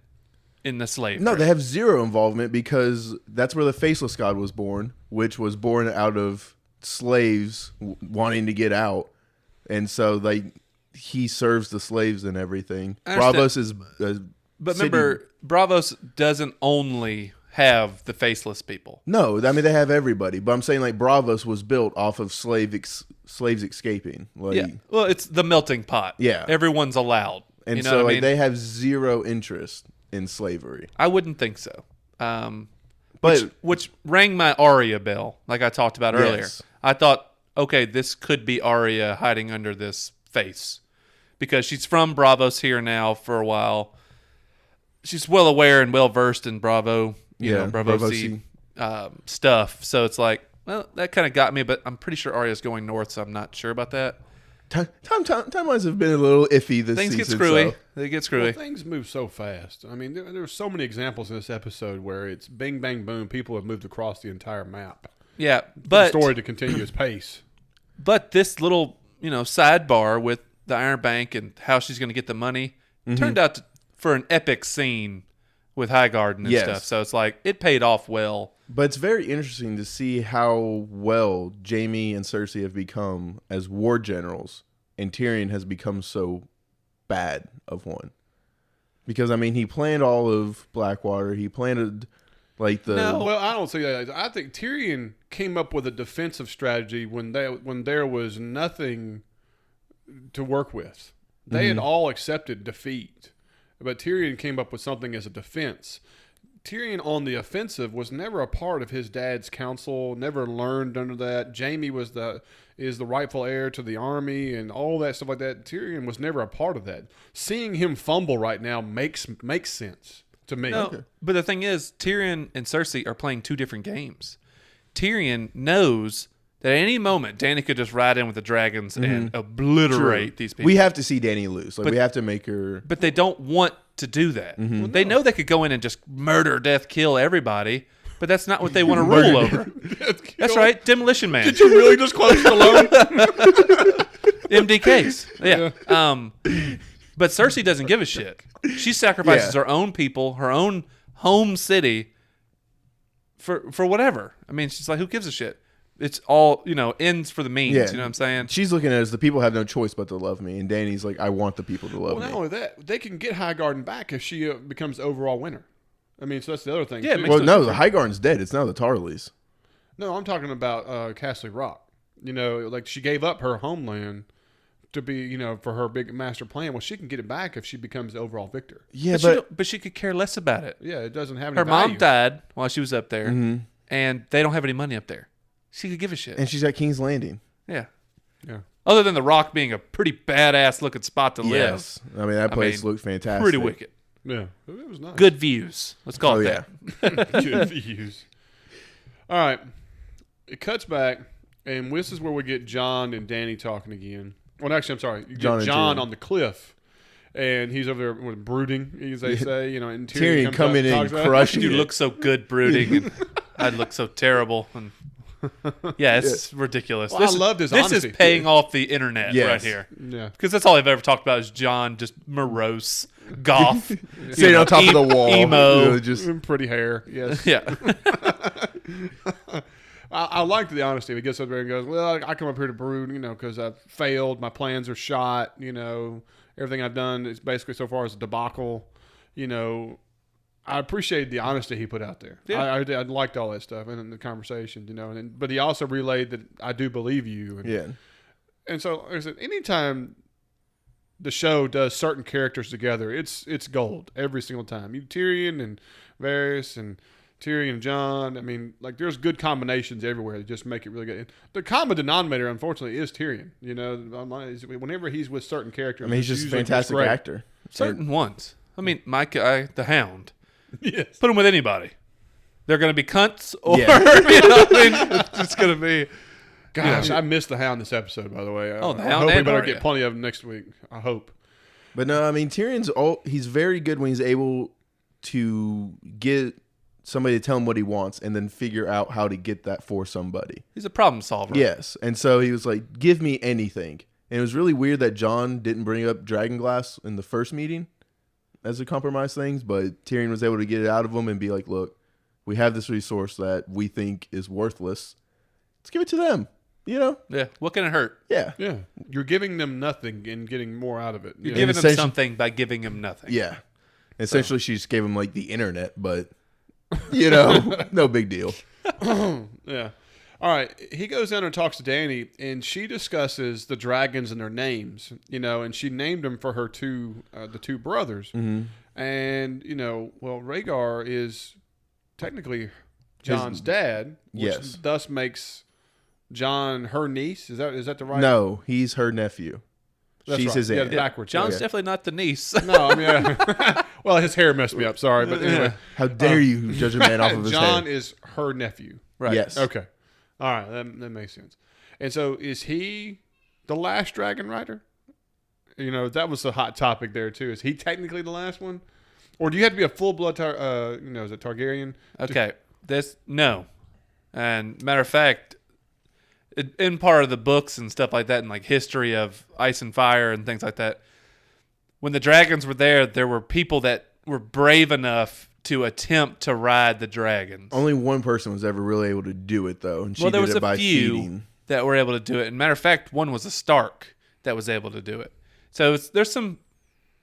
in the slave No, trade. they have zero involvement because that's where the Faceless God was born, which was born out of slaves wanting to get out. And so he serves the slaves and everything. I understand. Bravos is But remember, Bravos doesn't only have the faceless people. No, I mean they have everybody, but I'm saying like Bravos was built off of slaves escaping. Like, Yeah. Well, it's the melting pot. Yeah. Everyone's allowed. and You know so what I like mean? they have zero interest in slavery. I wouldn't think so. But Which rang my Arya bell, like I talked about earlier. Yes. I thought, okay, this could be Arya hiding under this face because she's from Bravos here now for a while. She's well aware and well versed in Bravo, Bravo C stuff. So it's like, well, that kind of got me, but I'm pretty sure Arya's going north, so I'm not sure about that. timelines have been a little iffy this Things season. get screwy. So. They get screwy. Well, things move so fast. I mean, there were so many examples in this episode where it's bing, bang, boom. People have moved across the entire map. Yeah, The but story to continue its pace. But this little, sidebar with the Iron Bank and how she's going to get the money turned out for an epic scene with Highgarden and Yes. stuff. So it's like it paid off well. But it's very interesting to see how well Jaime and Cersei have become as war generals, and Tyrion has become so bad of one. Because, I mean, he planned all of Blackwater. He planted, like, the... No, well, I don't see that. I think Tyrion came up with a defensive strategy when there was nothing to work with. They had all accepted defeat, but Tyrion came up with something as a defense. Tyrion on the offensive was never a part of his dad's council, never learned under that. Jaime is the rightful heir to the army and all that stuff like that. Tyrion was never a part of that. Seeing him fumble right now makes sense to me. No, but the thing is, Tyrion and Cersei are playing two different games. Tyrion knows that at any moment, Dany could just ride in with the dragons and obliterate these people. We have to see Dany lose. Like, we have to make her... But they don't want to do that. They know they could go in and just murder, death, kill everybody, but that's not what they want to rule over. That's right, Demolition Man. Did you really just close it alone? MDKs. Yeah. But Cersei doesn't give a shit. She sacrifices her own people, her own home city for whatever. I mean, she's like, who gives a shit? It's all, ends for the means. Yeah. You know what I'm saying? She's looking at it as the people have no choice but to love me. And Dany's like, I want the people to love Well, not me. only that, they can get Highgarden back if she becomes the overall winner. I mean, so that's the other thing. Yeah, it too. makes Well, no, the Highgarden's dead. It's now the Tarleys. No, I'm talking about Castle Rock. Like she gave up her homeland to be, for her big master plan. Well, she can get it back if she becomes the overall victor. Yeah, But she could care less about it. Yeah, it doesn't have any Her value. mom died while she was up there, and they don't have any money up there. She could give a shit. and she's at King's Landing. Yeah. Yeah. Other than the Rock being a pretty badass looking spot to live. Yes. I mean, that place looked fantastic. Pretty wicked. Yeah, it was nice. Good views. Let's call Oh, it yeah. that. Good views. All right. It cuts back, and this is where we get John and Dany talking again. Well, actually, I'm sorry. You John get and John Tyrion. on the cliff, and he's over there brooding, as they say. And Tyrion comes coming up and in talks about it. crushing You it. look so good brooding, and I'd look so terrible. And yeah, it's ridiculous. Well, I loved his This honesty. is paying off the internet Yes. right here. Yeah. Because that's all I've ever talked about is John just morose, goth, Sitting on top of the wall. emo. Just Pretty hair. Yes. Yeah. I like the honesty. He gets up there and goes, well, I come up here to brood, because I've failed. My plans are shot. Everything I've done is basically so far is a debacle. I appreciated the honesty he put out there. Yeah. I liked all that stuff and the conversation, but he also relayed that I do believe you. And, yeah. and so like I said, anytime the show does certain characters together, it's gold every single time. Tyrion and Varys and Tyrion and John. I mean, like there's good combinations everywhere that just make it really good. And the common denominator, unfortunately, is Tyrion. Whenever he's with certain characters, I mean, he's just a usually fantastic great. actor. Certain ones. I mean, my guy, the Hound. Yes. Put him with anybody. They're going to be cunts, or Yeah. it's just going to be. Gosh, I missed the Hound this episode, by the way. Oh, the I Hound hope we and better Arya. get plenty of them next week. I hope. But no, I mean, he's very good when he's able to get somebody to tell him what he wants and then figure out how to get that for somebody. He's a problem solver. Yes. And so he was like, give me anything. And it was really weird that John didn't bring up Dragonglass in the first meeting as a compromise thing, but Tyrion was able to get it out of him and be like, look, we have this resource that we think is worthless. Let's give it to them. You know? Yeah. What can it hurt? Yeah. Yeah, you're giving them nothing and getting more out of it. You're Yeah. giving them essentially- something by giving them nothing. Yeah. Essentially, she just gave him like the internet, but you know, no big deal. Yeah. All right. He goes down and talks to Dany, and she discusses the dragons and their names. And she named them for her the two brothers. Mm-hmm. And well, Rhaegar is technically Jon's dad, which Yes. thus makes Jon her niece. Is that the right? No, he's her nephew. That's She's right. his Yeah, aunt. backwards. John's yeah. definitely not the niece. No, I mean, well, his hair messed me up. Sorry, but anyway, How dare you judge a man off of his Jon hair? is her nephew. Right. Yes. Okay. All right, that makes sense. And so, is he the last dragon rider? That was a hot topic there too. Is he technically the last one, or do you have to be a full blood? Is it Targaryen? Okay. No. And matter of fact, in part of the books and stuff like that, and like history of Ice and Fire and things like that, when the dragons were there were people that were brave enough to attempt to ride the dragons. Only one person was ever really able to do it, though, and she Well, there did was it a by few feeding. that were able to do it. And matter of fact, one was a Stark that was able to do it. So there's some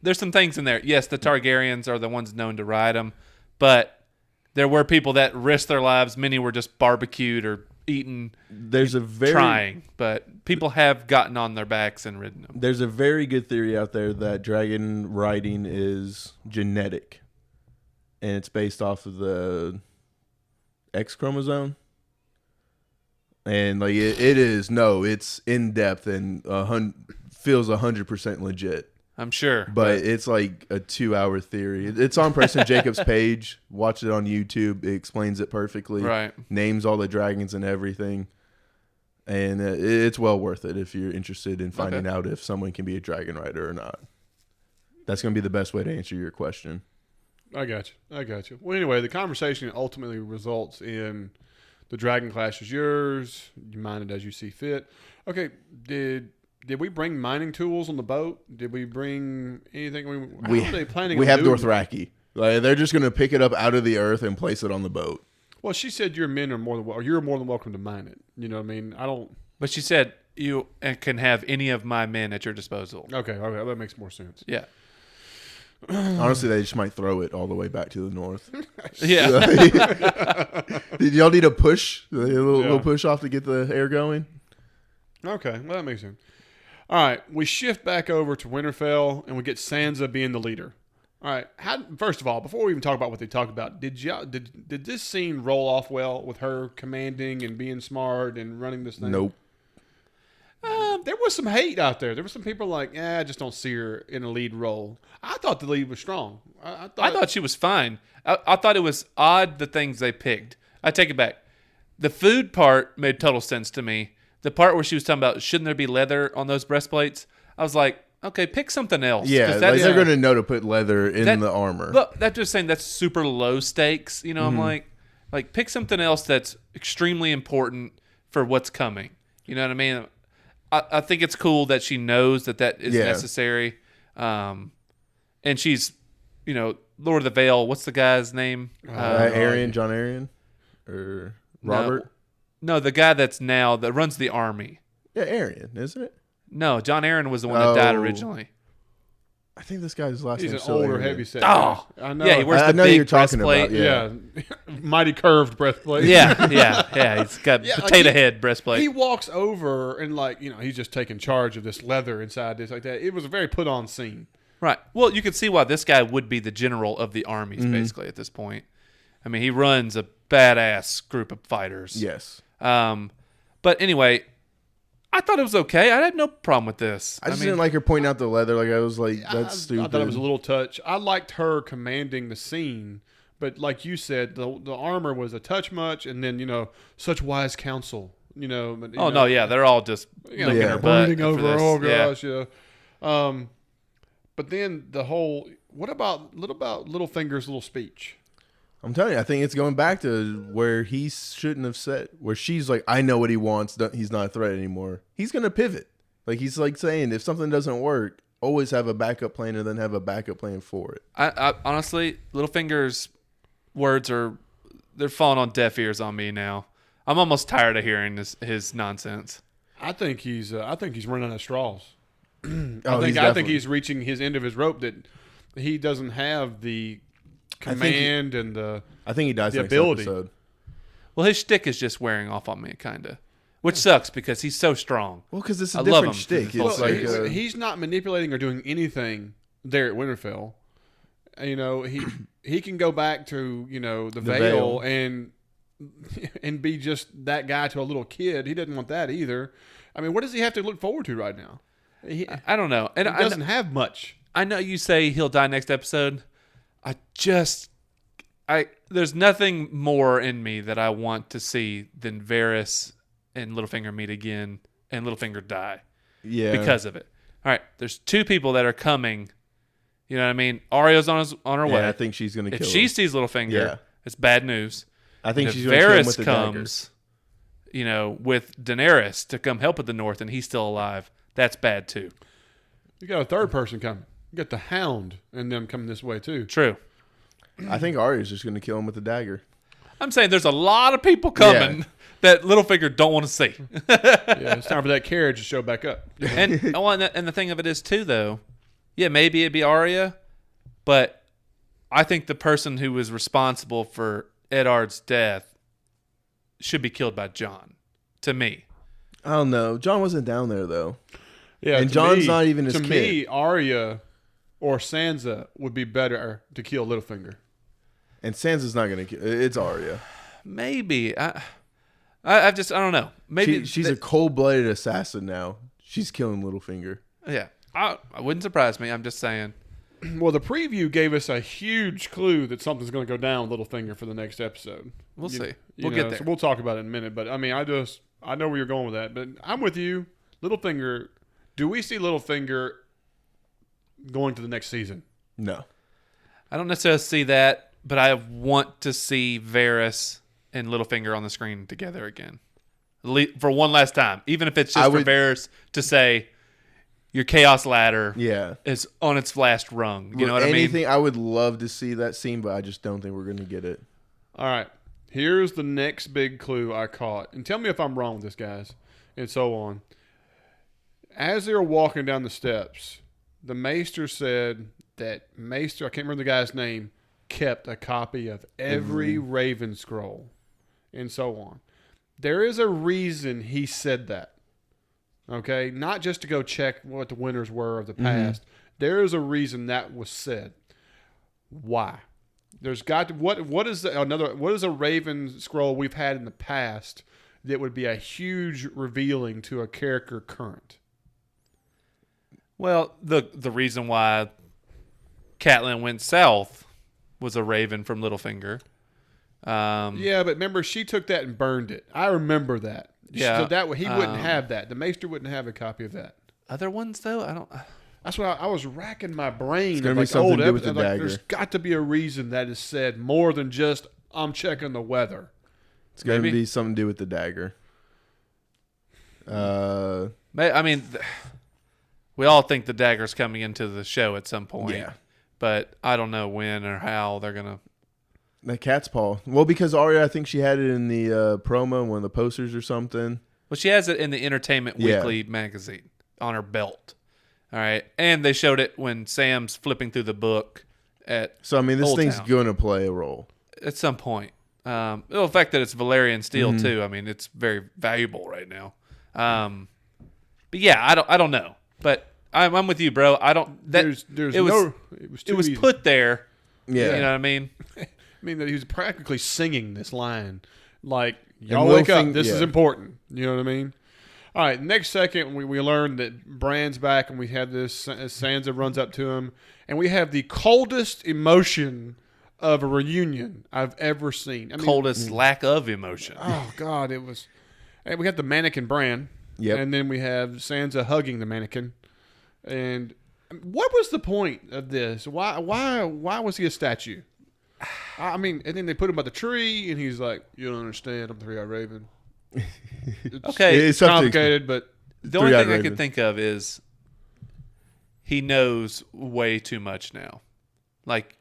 things in there. Yes, the Targaryens are the ones known to ride them, but there were people that risked their lives. Many were just barbecued or eaten There's a very trying, but people have gotten on their backs and ridden them. There's a very good theory out there that dragon riding is genetic, and it's based off of the X chromosome. And like it's in depth and feels 100% legit. I'm sure, But it's like a 2-hour theory. It's on Preston Jacobs' page. Watch it on YouTube. It explains it perfectly. Right. Names all the dragons and everything. And it's well worth it if you're interested in finding out if someone can be a dragon rider or not. That's going to be the best way to answer your question. I got you. Well, anyway, the conversation ultimately results in the dragon clash is yours. You mine it as you see fit. Okay, did we bring mining tools on the boat? Did we bring anything? How are they planning? We on have doing Dothraki. Like, they're just going to pick it up out of the earth and place it on the boat. Well, she said your men are you're more than welcome to mine it. You know what I mean? I don't. but she said you can have any of my men at your disposal. Okay, that makes more sense. Yeah. Honestly, they just might throw it all the way back to the north. Yeah. Did y'all need a push? A Yeah. little push off to get the air going? Okay, well, that makes sense. All right, we shift back over to Winterfell, and we get Sansa being the leader. All right, first of all, before we even talk about what they talked about, did this scene roll off well with her commanding and being smart and running this thing? Nope. There was some hate out there. There were some people like, I just don't see her in a lead role. I thought the lead was strong. I thought she was fine. I thought it was odd the things they picked. I take it back. The food part made total sense to me. The part where she was talking about shouldn't there be leather on those breastplates, I was like, okay, pick something else. Yeah, 'Cause like they're going to know to put leather in the armor. Look, that's just saying that's super low stakes. You know, I'm like pick something else that's extremely important for what's coming. You know what I mean? I think it's cool that she knows that is necessary. And she's, Lord of the Vale. What's the guy's name? John Arryn, or Robert? No, the guy that runs the army. Yeah, Arryn, isn't it? No, John Arryn was the one that died originally. I think this guy's last He's name's an still older, Arryn. heavy set. Oh, I know. yeah, he wears I the know big you're talking breastplate. about, yeah, mighty curved breastplate. Yeah. He's got potato head breastplate. He walks over and he's just taking charge of this leather inside this like that. It was a very put on scene. Right. Well, you can see why this guy would be the general of the armies basically at this point. I mean, he runs a badass group of fighters. Yes. But anyway, I thought it was okay. I had no problem with this. I didn't like her pointing out the leather. Like, I was like, that's I stupid. thought it was a little touch. I liked her commanding the scene, but like you said, the armor was a touch much, and then such wise counsel. No, yeah, they're all just licking her butt burning for over. this. Oh gosh, yeah. But then the whole. What about Littlefinger's little speech? I'm telling you, I think it's going back to where he shouldn't have said, where she's like, I know what he wants. He's not a threat anymore. He's going to pivot. Like, he's like saying, if something doesn't work, always have a backup plan and then have a backup plan for it. I honestly, Littlefinger's words they're falling on deaf ears on me now. I'm almost tired of hearing his nonsense. I think he's running out of straws. Oh, I think he's reaching his end of his rope. That he doesn't have the command and the. I think he dies the next ability. episode. Well, his shtick is just wearing off on me, kind of, which sucks because he's so strong. Well, because it's a I love different him. shtick. Well, It's like he's not manipulating or doing anything there at Winterfell. You know, he can go back to the Vale and be just that guy to a little kid. He doesn't want that either. I mean, what does he have to look forward to right now? I don't know, and he doesn't have much. I know you say he'll die next episode. There's nothing more in me that I want to see than Varys and Littlefinger meet again and Littlefinger die. Yeah. Because of it. All right, there's two people that are coming. You know what I mean? Arya's on her way. I think she's going to kill If him. she sees Littlefinger, it's bad news. I think And she's if going to kill him Varys with the comes, with Daenerys to come help with the North and he's still alive, that's bad too. You got a third person coming. You got the Hound and them coming this way too. True. I think Arya's just going to kill him with the dagger. I'm saying there's a lot of people coming that Littlefinger don't want to see. Yeah, it's time for that carriage to show back up. And the thing of it is too, though, maybe it'd be Arya, but I think the person who was responsible for Eddard's death should be killed by Jon. To me, I don't know. Jon wasn't down there though. Yeah, and Jon's not even his kid. To me, Arya or Sansa would be better to kill Littlefinger. And Sansa's not going to kill. It's Arya. Maybe I don't know. Maybe she's a cold-blooded assassin now. She's killing Littlefinger. Yeah, I wouldn't surprise me. I'm just saying. Well, the preview gave us a huge clue that something's going to go down with Littlefinger for the next episode. We'll see. We'll Get there. So we'll talk about it in a minute. But I mean, I know where you're going with that. But I'm with you. Littlefinger. Do we see Littlefinger going to the next season? No. I don't necessarily see that, but I want to see Varys and Littlefinger on the screen together again. For one last time. Even if it's just for Varys to say, your chaos ladder is on its last rung. You know what I mean? I would love to see that scene, but I just don't think we're going to get it. All right. Here's the next big clue I caught. And tell me if I'm wrong with this, guys. And so on. As they were walking down the steps, the Maester said that Maester, I can't remember the guy's name, kept a copy of every Raven scroll and so on. There is a reason he said that. Okay? Not just to go check what the winners were of the past. There is a reason that was said. Why? There's got to, what is a Raven scroll we've had in the past that would be a huge revealing to a character current? Well, the reason why Catelyn went south was a raven from Littlefinger. Yeah, but remember, she took that and burned it. I remember that. Yeah. So that he wouldn't have that. The Maester wouldn't have a copy of that. Other ones, though? I don't... That's what I was racking my brain. It's going to be something to do with the dagger. There's got to be a reason that is said more than just, I'm checking the weather. It's going to be something to do with the dagger. I mean... We all think the dagger's coming into the show at some point. Yeah. But I don't know when or how they're going to... The cat's paw. Well, because Arya, I think she had it in the promo, one of the posters or something. Well, she has it in the Entertainment Weekly magazine on her belt. All right. And they showed it when Sam's flipping through the book at So, I mean, this Old thing's Town. going to play a role. At some point. The fact that it's Valyrian steel, too, I mean, it's very valuable right now. But, yeah, I don't know. But I'm with you, bro. I don't. That it was put there. Yeah, you know what I mean. I mean that he was practically singing this line, like y'all wake up. This is important. You know what I mean? All right. Next second, we learned that Bran's back, and we had this. Sansa runs up to him, and we have the coldest emotion of a reunion I've ever seen. I mean, Coldest lack of emotion. Oh God, it was. And we got the mannequin Bran. Yep. And then we have Sansa hugging the mannequin. And what was the point of this? Why was he a statue? I mean, and then they put him by the tree, and he's like, "You don't understand. I'm the three-eyed raven." It's complicated, but the only thing I can think of is he knows way too much now. Like,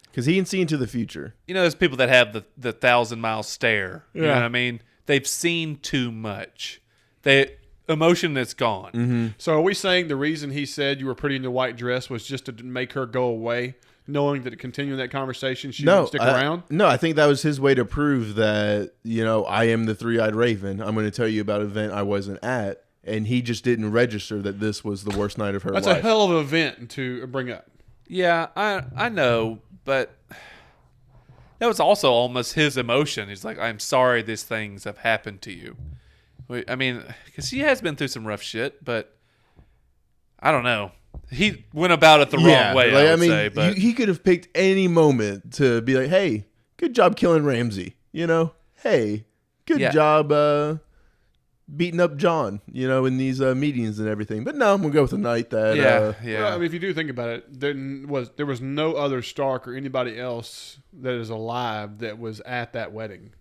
because he can see into the future. You know, there's people that have the 1,000-mile stare. You know what I mean? They've seen too much. emotion that's gone. Mm-hmm. So are we saying the reason he said you were pretty in the white dress was just to make her go away, knowing that continuing that conversation she wouldn't stick around? No, I think that was his way to prove that, I am the three-eyed raven. I'm going to tell you about an event I wasn't at. And he just didn't register that this was the worst night of her life. That's a hell of an event to bring up. Yeah, I know, but that was also almost his emotion. He's like, I'm sorry these things have happened to you. I mean, because he has been through some rough shit, but I don't know. He went about it the wrong way, I would say. But he could have picked any moment to be like, hey, good job killing Ramsay. Hey, good job beating up John, in these meetings and everything. But no, I'm going to go with the night that... yeah. Well, I mean, if you do think about it, there was no other Stark or anybody else that is alive that was at that wedding.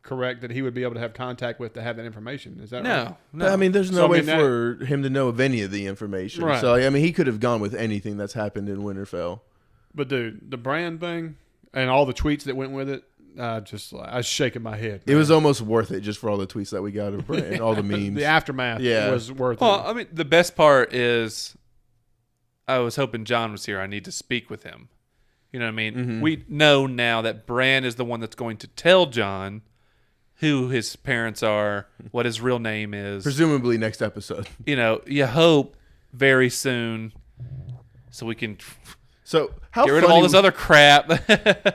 Correct? That he would be able to have contact with to have that information. Is that right? No. But, I mean, there's no way for him to know of any of the information. Right. So, I mean, he could have gone with anything that's happened in Winterfell. But, dude, the brand thing and all the tweets that went with it, I was shaking my head. It was almost worth it just for all the tweets that we got of Brand, all the memes. The aftermath was worth it. Well, I mean, the best part is I was hoping John was here. I need to speak with him. You know what I mean? Mm-hmm. We know now that Bran is the one that's going to tell John who his parents are, what his real name is. Presumably next episode. You hope very soon so we can... So how get rid of all this other crap.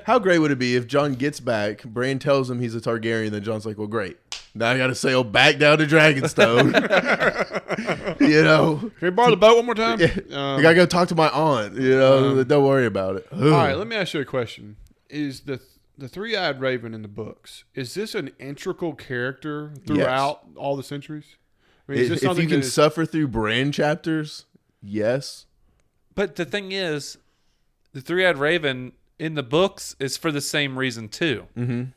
How great would it be if Jon gets back, Bran tells him he's a Targaryen, then Jon's like, well, great. Now I got to sail back down to Dragonstone. Can we borrow the boat one more time? Yeah. I got to go talk to my aunt. Don't worry about it. All right, let me ask you a question. Is the three-eyed raven in the books, is this an integral character throughout all the centuries? I mean, is this if you can suffer through Bran chapters, yes. But the thing is, the three-eyed raven in the books is for the same reason too,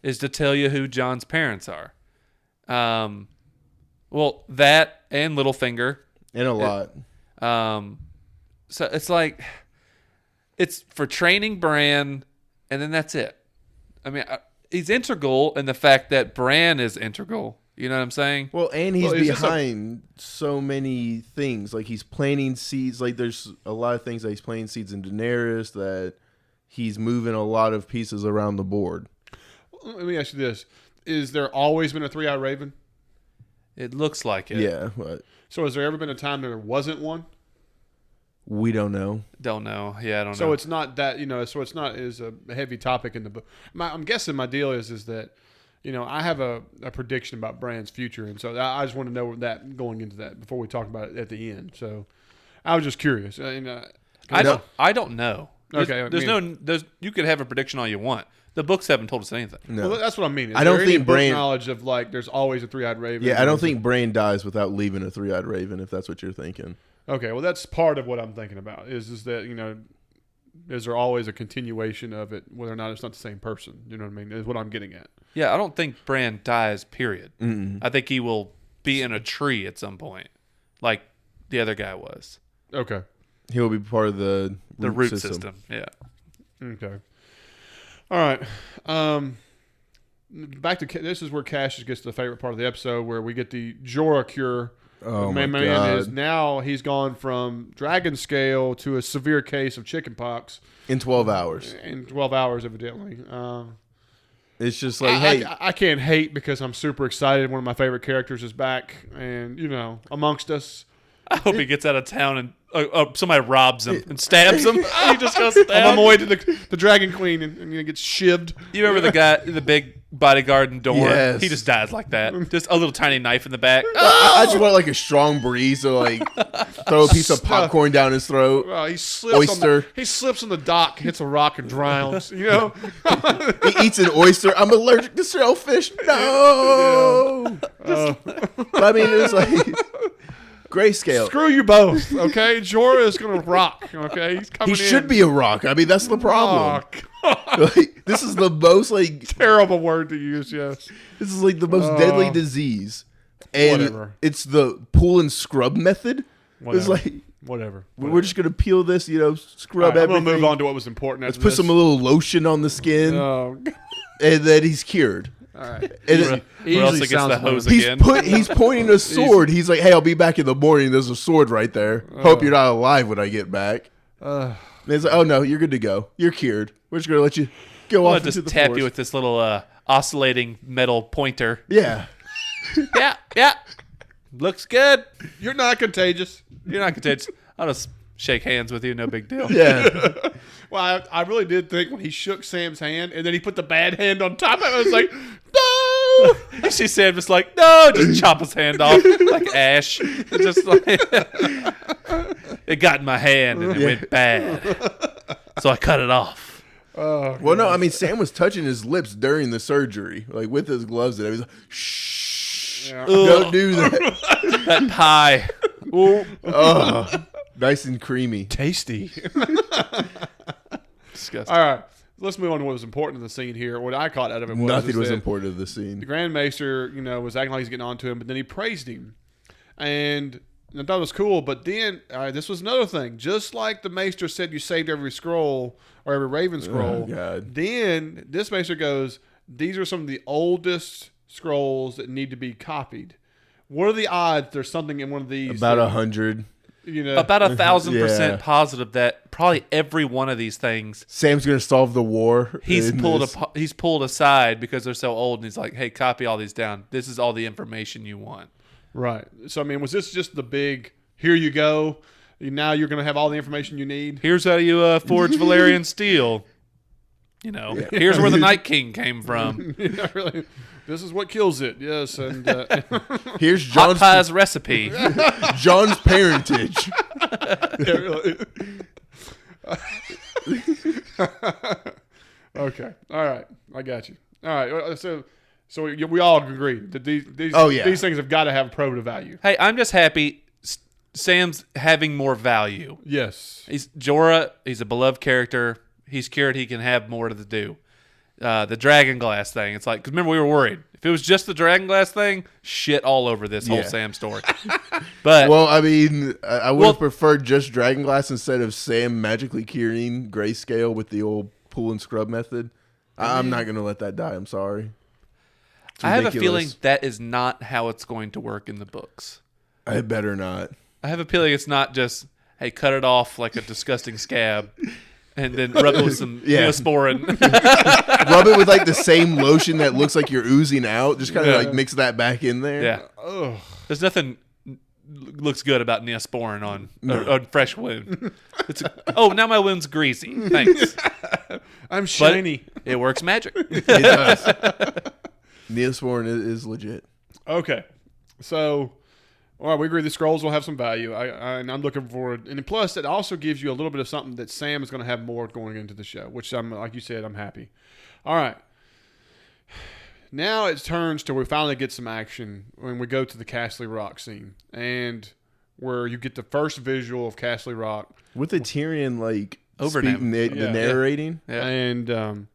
is to tell you who Jon's parents are. Well, that and Littlefinger. And a lot. So it's like, it's for training Bran, and then that's it. I mean, he's integral in the fact that Bran is integral. You know what I'm saying? Well, and he's behind so many things. Like, he's planting seeds. Like, there's a lot of things that he's planting seeds in Daenerys, that he's moving a lot of pieces around the board. Let me ask you this. Is there always been a three-eyed raven? It looks like it. Yeah. But so has there ever been a time there wasn't one? we don't know. Don't know. Yeah, I don't know. So it's not that, so it's not as a heavy topic in the book. I'm guessing my deal is that, I have a prediction about Bran's future. And so I just want to know that going into that before we talk about it at the end. So I was just curious. I don't know. Okay. You could have a prediction all you want. The books haven't told us anything. No. Well, that's what I mean. I don't think Bran knowledge of there's always a three-eyed raven. Yeah, I don't think Bran dies without leaving a three-eyed raven, if that's what you're thinking. Okay, well that's part of what I'm thinking about. Is that is there always a continuation of it, whether or not it's not the same person? You know what I mean? Is what I'm getting at. Yeah, I don't think Bran dies. Period. Mm-mm. I think he will be in a tree at some point, like the other guy was. Okay. He'll be part of the root system. Yeah. Okay. All right. Back to this is where Cassius gets to the favorite part of the episode, where we get the Jorah cure. Oh man, my God. is now he's gone from dragon scale to a severe case of chickenpox in 12 hours. In 12 hours, evidently. It's just like, I can't hate because I'm super excited. One of my favorite characters is back, and amongst us. I hope he gets out of town and somebody robs him and stabs him. He just goes stab. I'm on my way to the Dragon Queen and gets shivved. You remember the guy, the big bodyguard in Dorne? Yes. He just dies like that. Just a little tiny knife in the back. I just want a strong breeze to throw a piece of popcorn down his throat. He slips oyster. He slips on the dock, hits a rock, and drowns. He eats an oyster. I'm allergic to shellfish. No. But I mean, it was grayscale. Screw you both, okay? Jorah is going to rock, okay? He's coming in. He should be a rock. I mean, that's the problem. Oh, God. This is the most, terrible word to use, yes. This is, the most deadly disease. And whatever. It's the pull and scrub method. Whatever. It's whatever. We're just going to peel this, scrub everything. I'm going to move on to what was important. Let's put some little lotion on the skin. Oh. And then he's cured. All right. And Or else it gets the hose again. he's pointing a sword. He's like, "Hey, I'll be back in the morning. There's a sword right there. Hope you're not alive when I get back." And he's like, "Oh no, you're good to go. You're cured. We're just gonna let you go I'll off just into the tap forest." you with this little oscillating metal pointer. Yeah. Yeah. Looks good. You're not contagious. You're not contagious. I'll just shake hands with you. No big deal. Yeah. Well, I really did think when he shook Sam's hand and then he put the bad hand on top of it, I was like, no! You see Sam just like, no, just chop his hand off like Ash. It just like it got in my hand and it went bad. So I cut it off. Oh, Well, no, I mean, Sam was touching his lips during the surgery, like with his gloves and everything. Like, shh. Yeah. Don't do that. That pie. Ooh. Oh, nice and creamy. tasty. Disgusting. All right. Let's move on to what was important in the scene here. What I caught out of it was Nothing was that important of the the scene. Grand Maester, was acting like he's getting on to him, but then he praised him. And I thought it was cool, but then this was another thing. Just like the Maester said you saved every scroll or every Raven scroll, God. then this Maester goes, these are some of the oldest scrolls that need to be copied. What are the odds there's something in one of these? About that, 100. About 1,000% Yeah. positive that probably every one of these things Sam's gonna solve the war. he's in pulled this. he's pulled aside because they're so old, and he's like, "Hey, copy all these down. This is all the information you want." Right. So, I mean, was this just the big, here you go, now you're going to have all the information you need? Here's how you forge Valerian steel. Here's where the Night King came from. Yeah, really. This is what kills it. Yes, and Here's Hot John's Pie's recipe. John's parentage. yeah, really. Okay, all right, I got you. All right, so we all agree that these these things have got to have probative value. Hey, I'm just happy Sam's having more value. Yes, He's Jorah. He's a beloved character. He's cured. He can have more to do. The dragon glass thing. It's like, because remember we were worried if it was just the dragon glass thing, shit all over this whole Sam story. But Well, I mean, I would have preferred just Dragonglass instead of Sam magically curing Grayscale with the old pull and scrub method. I'm not gonna let that die. I'm sorry. It's I have a ridiculous. feeling that is not how it's going to work in the books. I better not. I have a feeling it's not just, hey, cut it off like a disgusting scab and then rub it with some Neosporin. Rub it with like the same lotion that looks like you're oozing out. Just kind of like mix that back in there. Yeah. Ugh. There's nothing looks good about Neosporin on a fresh wound. Now my wound's greasy. Thanks. I'm shiny. But it works magic. It does. Neosporin is legit. Okay, so all right, we agree the scrolls will have some value. And I'm looking forward, and plus it also gives you a little bit of something that Sam is going to have more going into the show, which I'm like you said, I'm happy. All right, now it turns to we finally get some action when we go to the Castle Rock scene, and where you get the first visual of Castle Rock With the Tyrion like Overnight. the narrating. Yeah. and.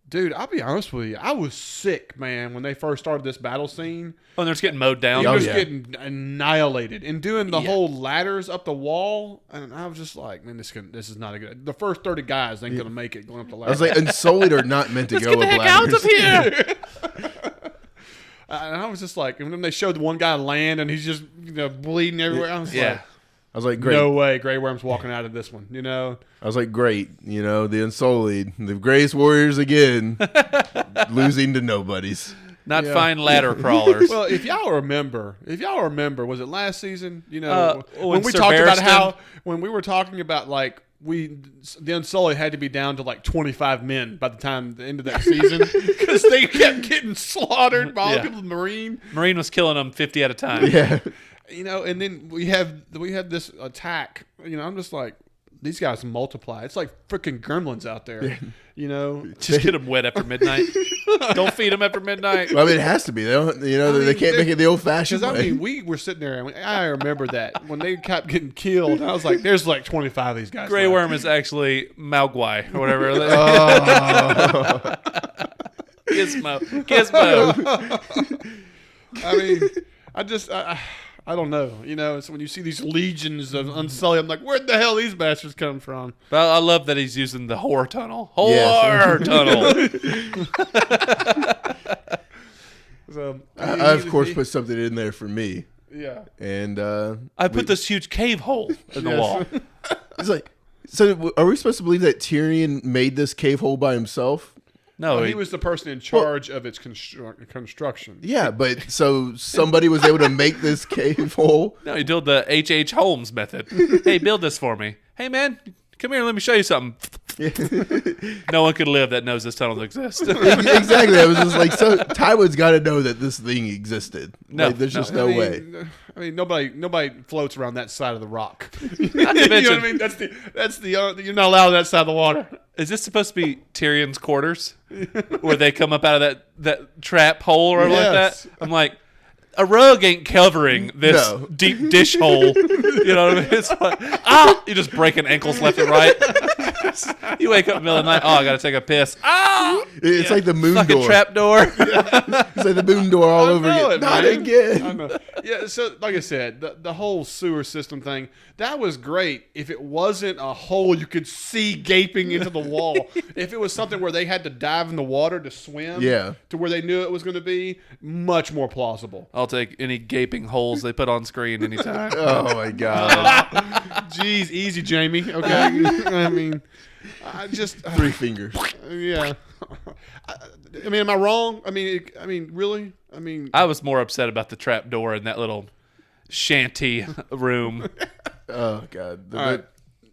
Dude, I'll be honest with you. I was sick, man, when they first started this battle scene. Oh, and they're just getting mowed down. He Oh, was yeah. getting annihilated and doing the whole ladders up the wall. And I was just like, man, this is not a good. The first 30 guys ain't going to make it going up the I ladder. was like, Unsullied are not meant to Let's go get the up heck out ladders. of here. And I was just like, and then they showed one guy land and he's just bleeding everywhere. I was like, I was like, great. no way, Grey Worm's walking out of this one. I was like, great. The Unsullied, the greatest warriors again, losing to nobodies. Not fine ladder crawlers. Well, if y'all remember, was it last season? when when we Sir talked about Barristan- when we were talking about like the Unsullied had to be down to like 25 men by the time the end of that season because they kept getting slaughtered by all the people in the Marine. Marine was killing them 50 at a time. Yeah. And then we have this attack. I'm just like, these guys multiply. It's like freaking gremlins out there. Just get them wet after midnight. Don't feed them after midnight. Well, I mean, it has to be. They don't, they can't make it the old-fashioned Because way. we were sitting there, and I remember that when they kept getting killed. I was like, "There's like 25 of these guys." Grey left. Worm is actually Maugwai or whatever. Gizmo. I mean, I don't know. So when you see these legions of Unsullied, I'm like, where'd the hell these bastards come from? But I love that he's using the whore tunnel. Yes. Whore tunnel. So I of course put something in there for me. Yeah. And I put this huge cave hole in the wall. It's like, so are we supposed to believe that Tyrion made this cave hole by himself? No, he was the person in charge of its construction. Yeah, but so somebody was able to make this cave hole? No, he did the H.H. Holmes method. Hey, build this for me. Hey, man, come here. Let me show you something. No one could live that knows this tunnel exists. Exactly. I was just like, so Tywin's got to know that this thing existed. No, like, there's just no way. I mean, nobody floats around that side of the rock. Not to You know what mention, I mean? That's the you're not allowed on that side of the water. is this supposed to be Tyrion's quarters, where they come up out of that trap hole or like that? I'm like, a rug ain't covering this deep dish hole. You know what I mean? It's like, you're just breaking ankles left and right. You wake up in the middle of the night. Oh, I got to take a piss. It's like the moon Fucking door. trap door. It's like the moon door all over again. Not again. I know. Yeah, so like I said, the whole sewer system thing, that was great if it wasn't a hole you could see gaping into the wall. If it was something where they had to dive in the water to swim to where they knew it was going to be, much more plausible. I'll take any gaping holes they put on screen anytime. Oh, my God. Jeez, easy, Jamie. Okay. I mean, I just... 3 fingers. Yeah. I mean, am I wrong? I mean, really? I mean... I was more upset about the trap door in that little shanty room. Oh, God. All right.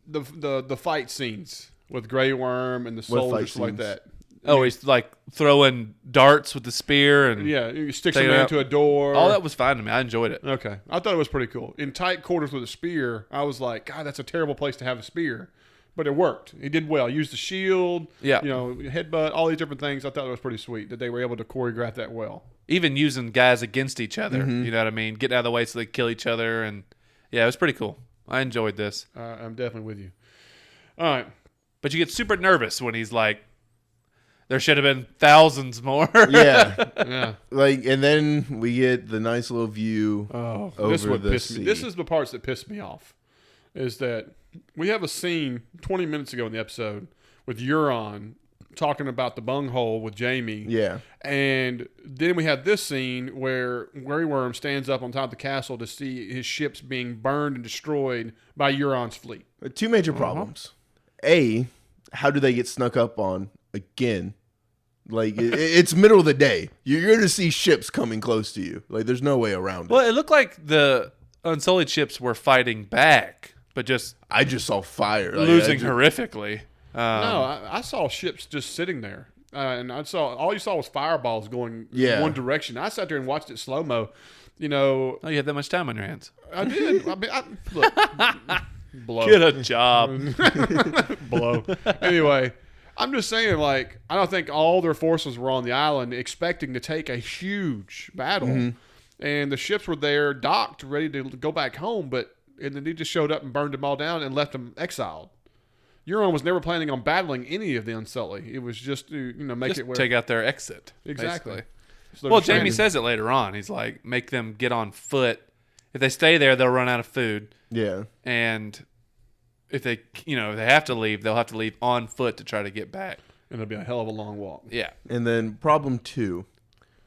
The fight scenes with Grey Worm and the soldiers like that. Oh, he's like throwing darts with the spear and you stick something into a door. All that was fine to me. I enjoyed it. Okay, I thought it was pretty cool. In tight quarters with a spear, I was like, God, that's a terrible place to have a spear, but it worked. He did well. Used the shield. Yeah, headbutt, all these different things. I thought it was pretty sweet that they were able to choreograph that well. Even using guys against each other. You know what I mean? Getting out of the way so they kill each other, and yeah, it was pretty cool. I enjoyed this. I'm definitely with you. All right, but you get super nervous when he's like, there should have been thousands more. Yeah. Like, and then we get the nice little view over the sea. This is the parts that pissed me off. Is that we have a scene 20 minutes ago in the episode with Euron talking about the bunghole with Jamie. Yeah. And then we have this scene where Grey Worm stands up on top of the castle to see his ships being burned and destroyed by Euron's fleet. 2 major problems. A, how do they get snuck up on again? Like, it's middle of the day. You're going to see ships coming close to you. Like, there's no way around it. Well, it looked like the Unsullied ships were fighting back, but I just saw fire. Losing horrifically. No, I saw ships just sitting there. And all you saw was fireballs going one direction. I sat there and watched it slow-mo. Oh, you had that much time on your hands. I did. Look. Blow. Get a job. Blow. Anyway, I'm just saying, like, I don't think all their forces were on the island expecting to take a huge battle. Mm-hmm. And the ships were there, docked, ready to go back home, and then they just showed up and burned them all down and left them exiled. Euron was never planning on battling any of the Unsullied. It was just to, make it where... take out their exit. Exactly. So well, Jamie says it later on. He's like, make them get on foot. If they stay there, they'll run out of food. Yeah. And if they have to leave, they'll have to leave on foot to try to get back. And it'll be a hell of a long walk. Yeah. And then problem 2.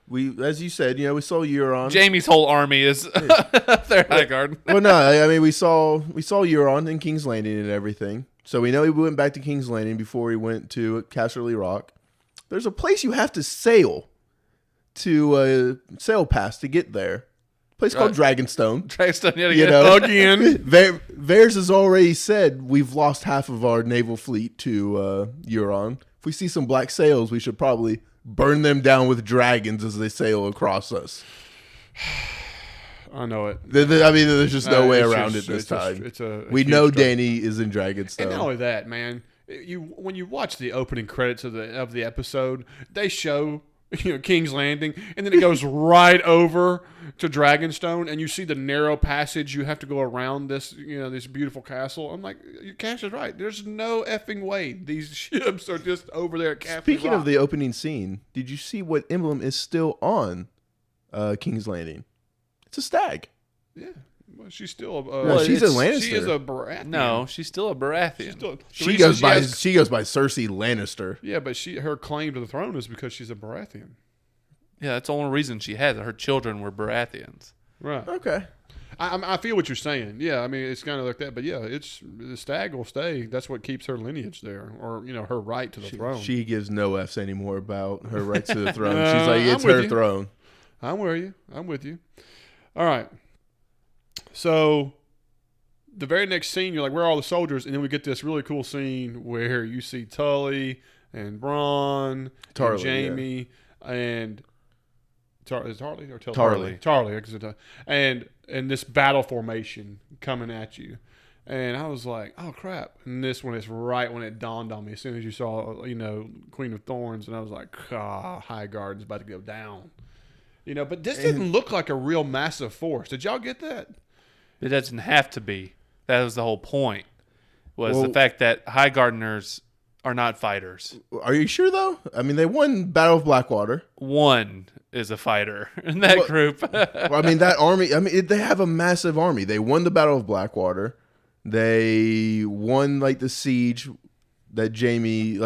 We, as you said, we saw Euron. Jamie's whole army is up there in Highgarden. Well, no, I mean, we saw Euron in King's Landing and everything. So we know he went back to King's Landing before he went to Casterly Rock. There's a place you have to sail past to get there. A place called Dragonstone. Dragonstone yet again. Again. Varys has already said we've lost half of our naval fleet to Euron. If we see some black sails, we should probably burn them down with dragons as they sail across us. I know it. I mean, there's just no way around it this time. We know Dany is in Dragonstone. And not only that, man. When you watch the opening credits of the episode, they show King's Landing, and then it goes right over to Dragonstone, and you see the narrow passage you have to go around this this beautiful castle. I'm like, Cash is right. There's no effing way these ships are just over there at Casterly Speaking Rock. of the opening scene, did you see what emblem is still on King's Landing? It's a stag. Yeah. Well, she's still she's a Lannister. She is a Baratheon. No, she's still a Baratheon. She goes by Cersei Lannister. Yeah, but her claim to the throne is because she's a Baratheon. Yeah, that's the only reason she had it. Her children were Baratheons. Right. Okay. I feel what you're saying. Yeah, I mean, it's kind of like that. But yeah, it's the stag will stay. That's what keeps her lineage there, or her right to the throne. She gives no F's anymore about her rights to the throne. No, She's like, it's I'm with her you. throne. I'm with you. All right. So the very next scene, you're like, where are all the soldiers? And then we get this really cool scene where you see Tully and Bronn, Tarly, and Jamie, and is it Tarly or Tarly. Tarly, and this battle formation coming at you. And I was like, oh crap! And this one is right when it dawned on me. As soon as you saw, Queen of Thorns, and I was like, Highgarden's about to go down. But this didn't look like a real massive force. Did y'all get that? It doesn't have to be. That was the whole point. Was the fact that Highgardeners are not fighters. Are you sure though? I mean, they won Battle of Blackwater. One is a fighter in that group. Well, I mean, that army. I mean, they have a massive army. They won the Battle of Blackwater. They won the siege that Jamie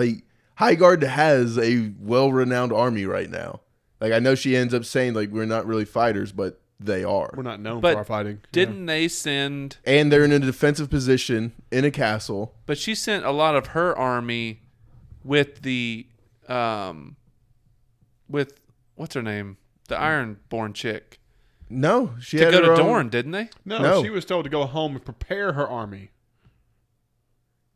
Highgarden has a well-renowned army right now. I know she ends up saying we're not really fighters, but they are. We're not known But for our fighting. Didn't they send? And they're in a defensive position in a castle. But she sent a lot of her army with the with what's her name, the Ironborn chick, No, she to had go her to own- Dorne, didn't they? No, she was told to go home and prepare her army.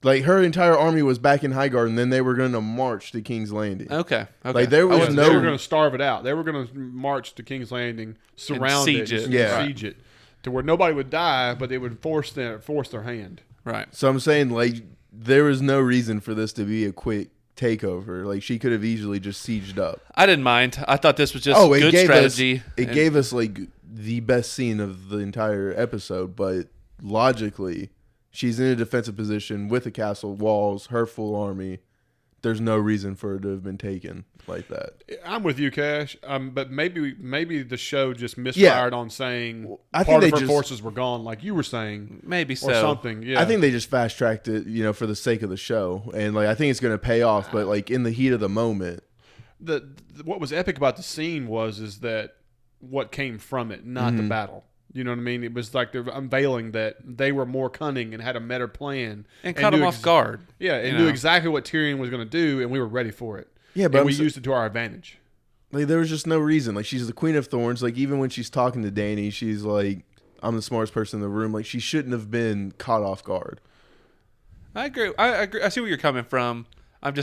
Her entire army was back in Highgarden, then they were going to march to King's Landing. Okay. Okay. There was They no. were going to starve it out. They were going to march to King's Landing, surround siege it, it. Yeah. siege it, to where nobody would die, but they would force their hand. Right. So I'm saying there was no reason for this to be a quick takeover. She could have easily just sieged up. I didn't mind. I thought this was just It good gave strategy. It gave us the best scene of the entire episode, but logically, she's in a defensive position with a castle, walls, her full army. There's no reason for her to have been taken like that. I'm with you, Cash. But maybe the show just misfired on saying I part think of they her just- forces were gone, like you were saying, Maybe or so. something. Yeah, I think they just fast tracked it, for the sake of the show, and I think it's going to pay off. But in the heat of the moment, what was epic about the scene is that what came from it, not the battle. You know what I mean? It was they're unveiling that they were more cunning and had a better plan. And cut them knew off guard. Yeah, and you knew know. exactly what Tyrion was going to do, and we were ready for it. Yeah, but and I'm we sa- used it to our advantage. there was just no reason. She's the Queen of Thorns. Even when she's talking to Dany, she's like, "I'm the smartest person in the room." She shouldn't have been caught off guard. I agree. I agree. I see where you're coming from. I'm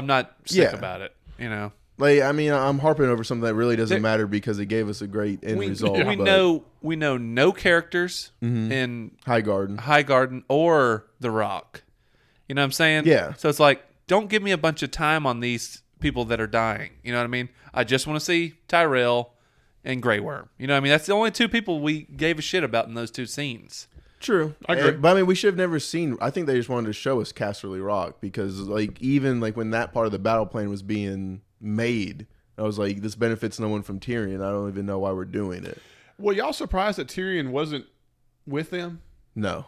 not sick about it. I'm harping over something that really doesn't matter because it gave us a great end result. We but know no characters in Highgarden. Highgarden or The Rock. You know what I'm saying? Yeah. So it's don't give me a bunch of time on these people that are dying. You know what I mean? I just want to see Tyrell and Grey Worm. You know what I mean? That's the only two people we gave a shit about in those two scenes. True. I agree. But we should have never seen. I think they just wanted to show us Casterly Rock because even when that part of the battle plan was being made, I was like, this benefits no one from Tyrion. I don't even know why we're doing it. Well, y'all surprised that Tyrion wasn't with them? No,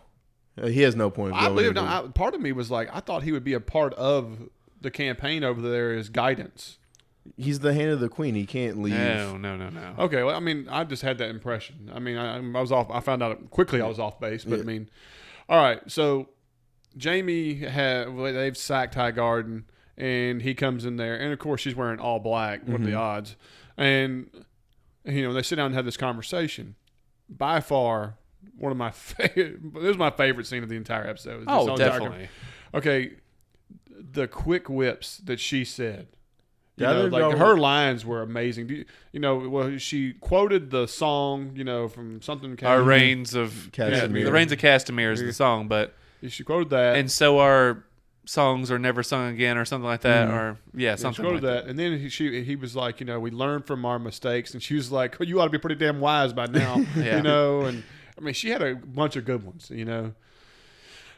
he has no point. Of I going believe into- part of me was I thought he would be a part of the campaign over there as guidance. He's the hand of the queen. He can't leave. No. Okay, well, I just had that impression. I was off. I found out quickly I was off base, but all right. So Jamie they've sacked Highgarden, and he comes in there, and of course she's wearing all black. What are the odds? And they sit down and have this conversation. By far, one of my favorite. This is my favorite scene of the entire episode. Oh, definitely. Okay, the quick whips that she said. Yeah, Her lines were amazing. She quoted the song, from something. Our Reigns of Castamere. The Reigns of Castamere is the song, but She quoted that, and so our songs are never sung again, or something like that, or something she quoted like that. And then he was like, we learned from our mistakes, and she was like, well, you ought to be pretty damn wise by now, Yeah. And she had a bunch of good ones,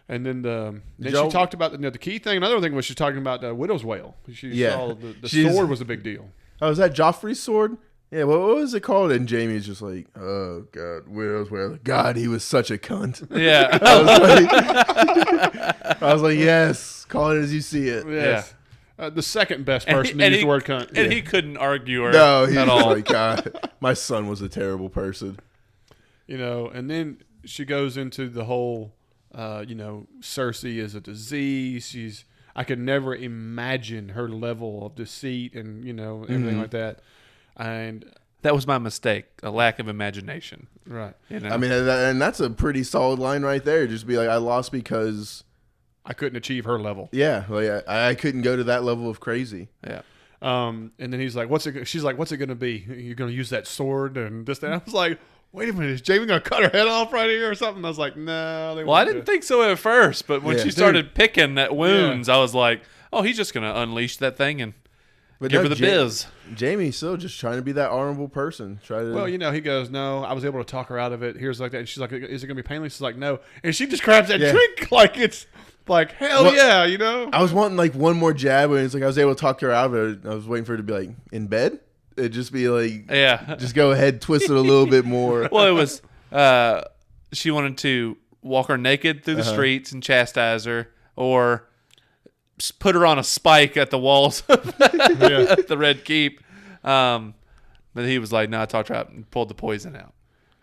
And then she Joe- talked about the key thing. Another thing was she talking about the widow's wail. She saw the She's- sword was a big deal. Oh, is that Joffrey's sword? Yeah. What was it called? And Jamie's just like, oh god, widow's wail. God, he was such a cunt. Yeah. I was like, yes, call it as you see it. Yes. the second best person to use the word cunt. And he couldn't argue her No, he at was all. like, God, my son was a terrible person. And then she goes into the whole, Cersei is a disease. I could never imagine her level of deceit and, everything like that. And That was my mistake, a lack of imagination. right. I mean, and that's a pretty solid line right there. Just be like, I lost because I couldn't achieve her level. yeah, like I couldn't go to that level of crazy. Yeah. And then he's like, she's like, what's it going to be? You're going to use that sword and this, that. I was like, wait a minute, is Jamie going to cut her head off right here or something? I was like, no. Well, I didn't think so at first, but when Yeah. she started picking at wounds, I was like, oh, he's just going to unleash that thing and give her the biz. Jamie's still just trying to be that honorable person. Well, he goes, no, I was able to talk her out of it. Here's like that. And she's like, is it going to be painless? She's like, no. And she just grabs that drink like it's like, hell yeah, I was wanting like one more jab, and it's like I was able to talk her out of it. I was waiting for her to be like, in bed? It'd just be like, just go ahead, twist it a little bit more. Well, it was, she wanted to walk her naked through the streets and chastise her, or put her on a spike at the walls at the Red Keep. But he was like, no, I talked her out and pulled the poison out.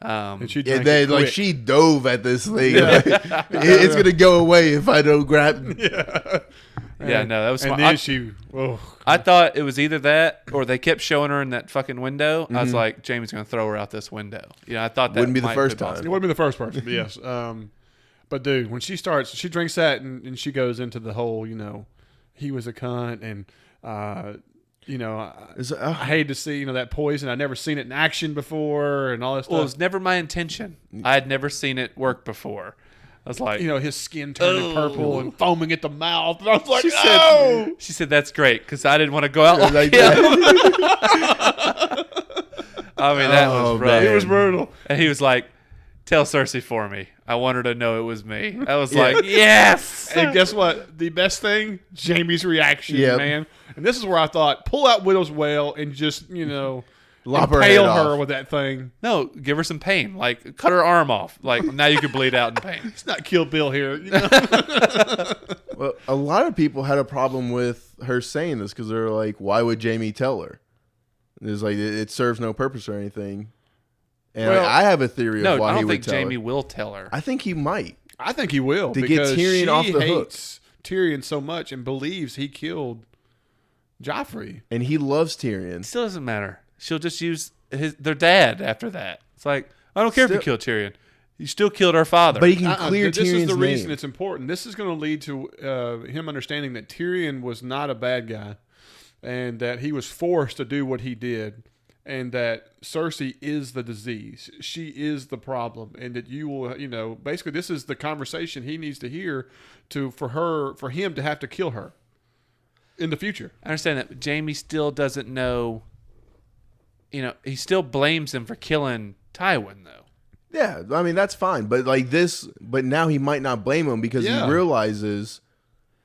And she And then like she dove at this thing. Like, it's gonna go away if I don't grab. Yeah, no, that was and fun. then I thought it was either that or they kept showing her in that fucking window. I was like, Jamie's going to throw her out this window. I thought that Wouldn't be the might first time. it wouldn't be the first person, but yes. But dude, when she drinks that and she goes into the whole, he was a cunt and, I hate to see, that poison. I'd never seen it in action before and all that stuff. Well, it was never my intention. I had never seen it work before. I was like, his skin turning purple and foaming at the mouth. And I was like, she said, that's great because I didn't want to go out like that. I mean, that was rough. Man. It was brutal. And he was like, tell Cersei for me. I want her to know it was me. I was like, yes. And guess what? The best thing, Jamie's reaction, Yep. man. And this is where I thought, pull out Widow's Wail and just, Lop her head impale off. her with that thing. No, give her some pain. Like, cut her arm off. Like, now you can bleed out in pain. It's not Kill Bill here. Well, a lot of people had a problem with her saying this because they're like, why would Jamie tell her? It's like it serves no purpose or anything. And Well, I have a theory of why I he don't would think tell Jamie her. will tell her. I think he might. I think he will. To get because Tyrion she off the hook. hates Tyrion so much and believes he killed Joffrey. And he loves Tyrion. It still doesn't matter. She'll just use their dad after that. It's like, I don't care if you killed Tyrion. You still killed our father. But he can clear This Tyrion's is the reason name. it's important. This is going to lead to him understanding that Tyrion was not a bad guy and that he was forced to do what he did and that Cersei is the disease. She is the problem and that you will, basically this is the conversation he needs to hear for him to have to kill her in the future. I understand that, but Jamie still doesn't know. He still blames him for killing Tywin, though. Yeah, I mean that's fine, but but now he might not blame him because he realizes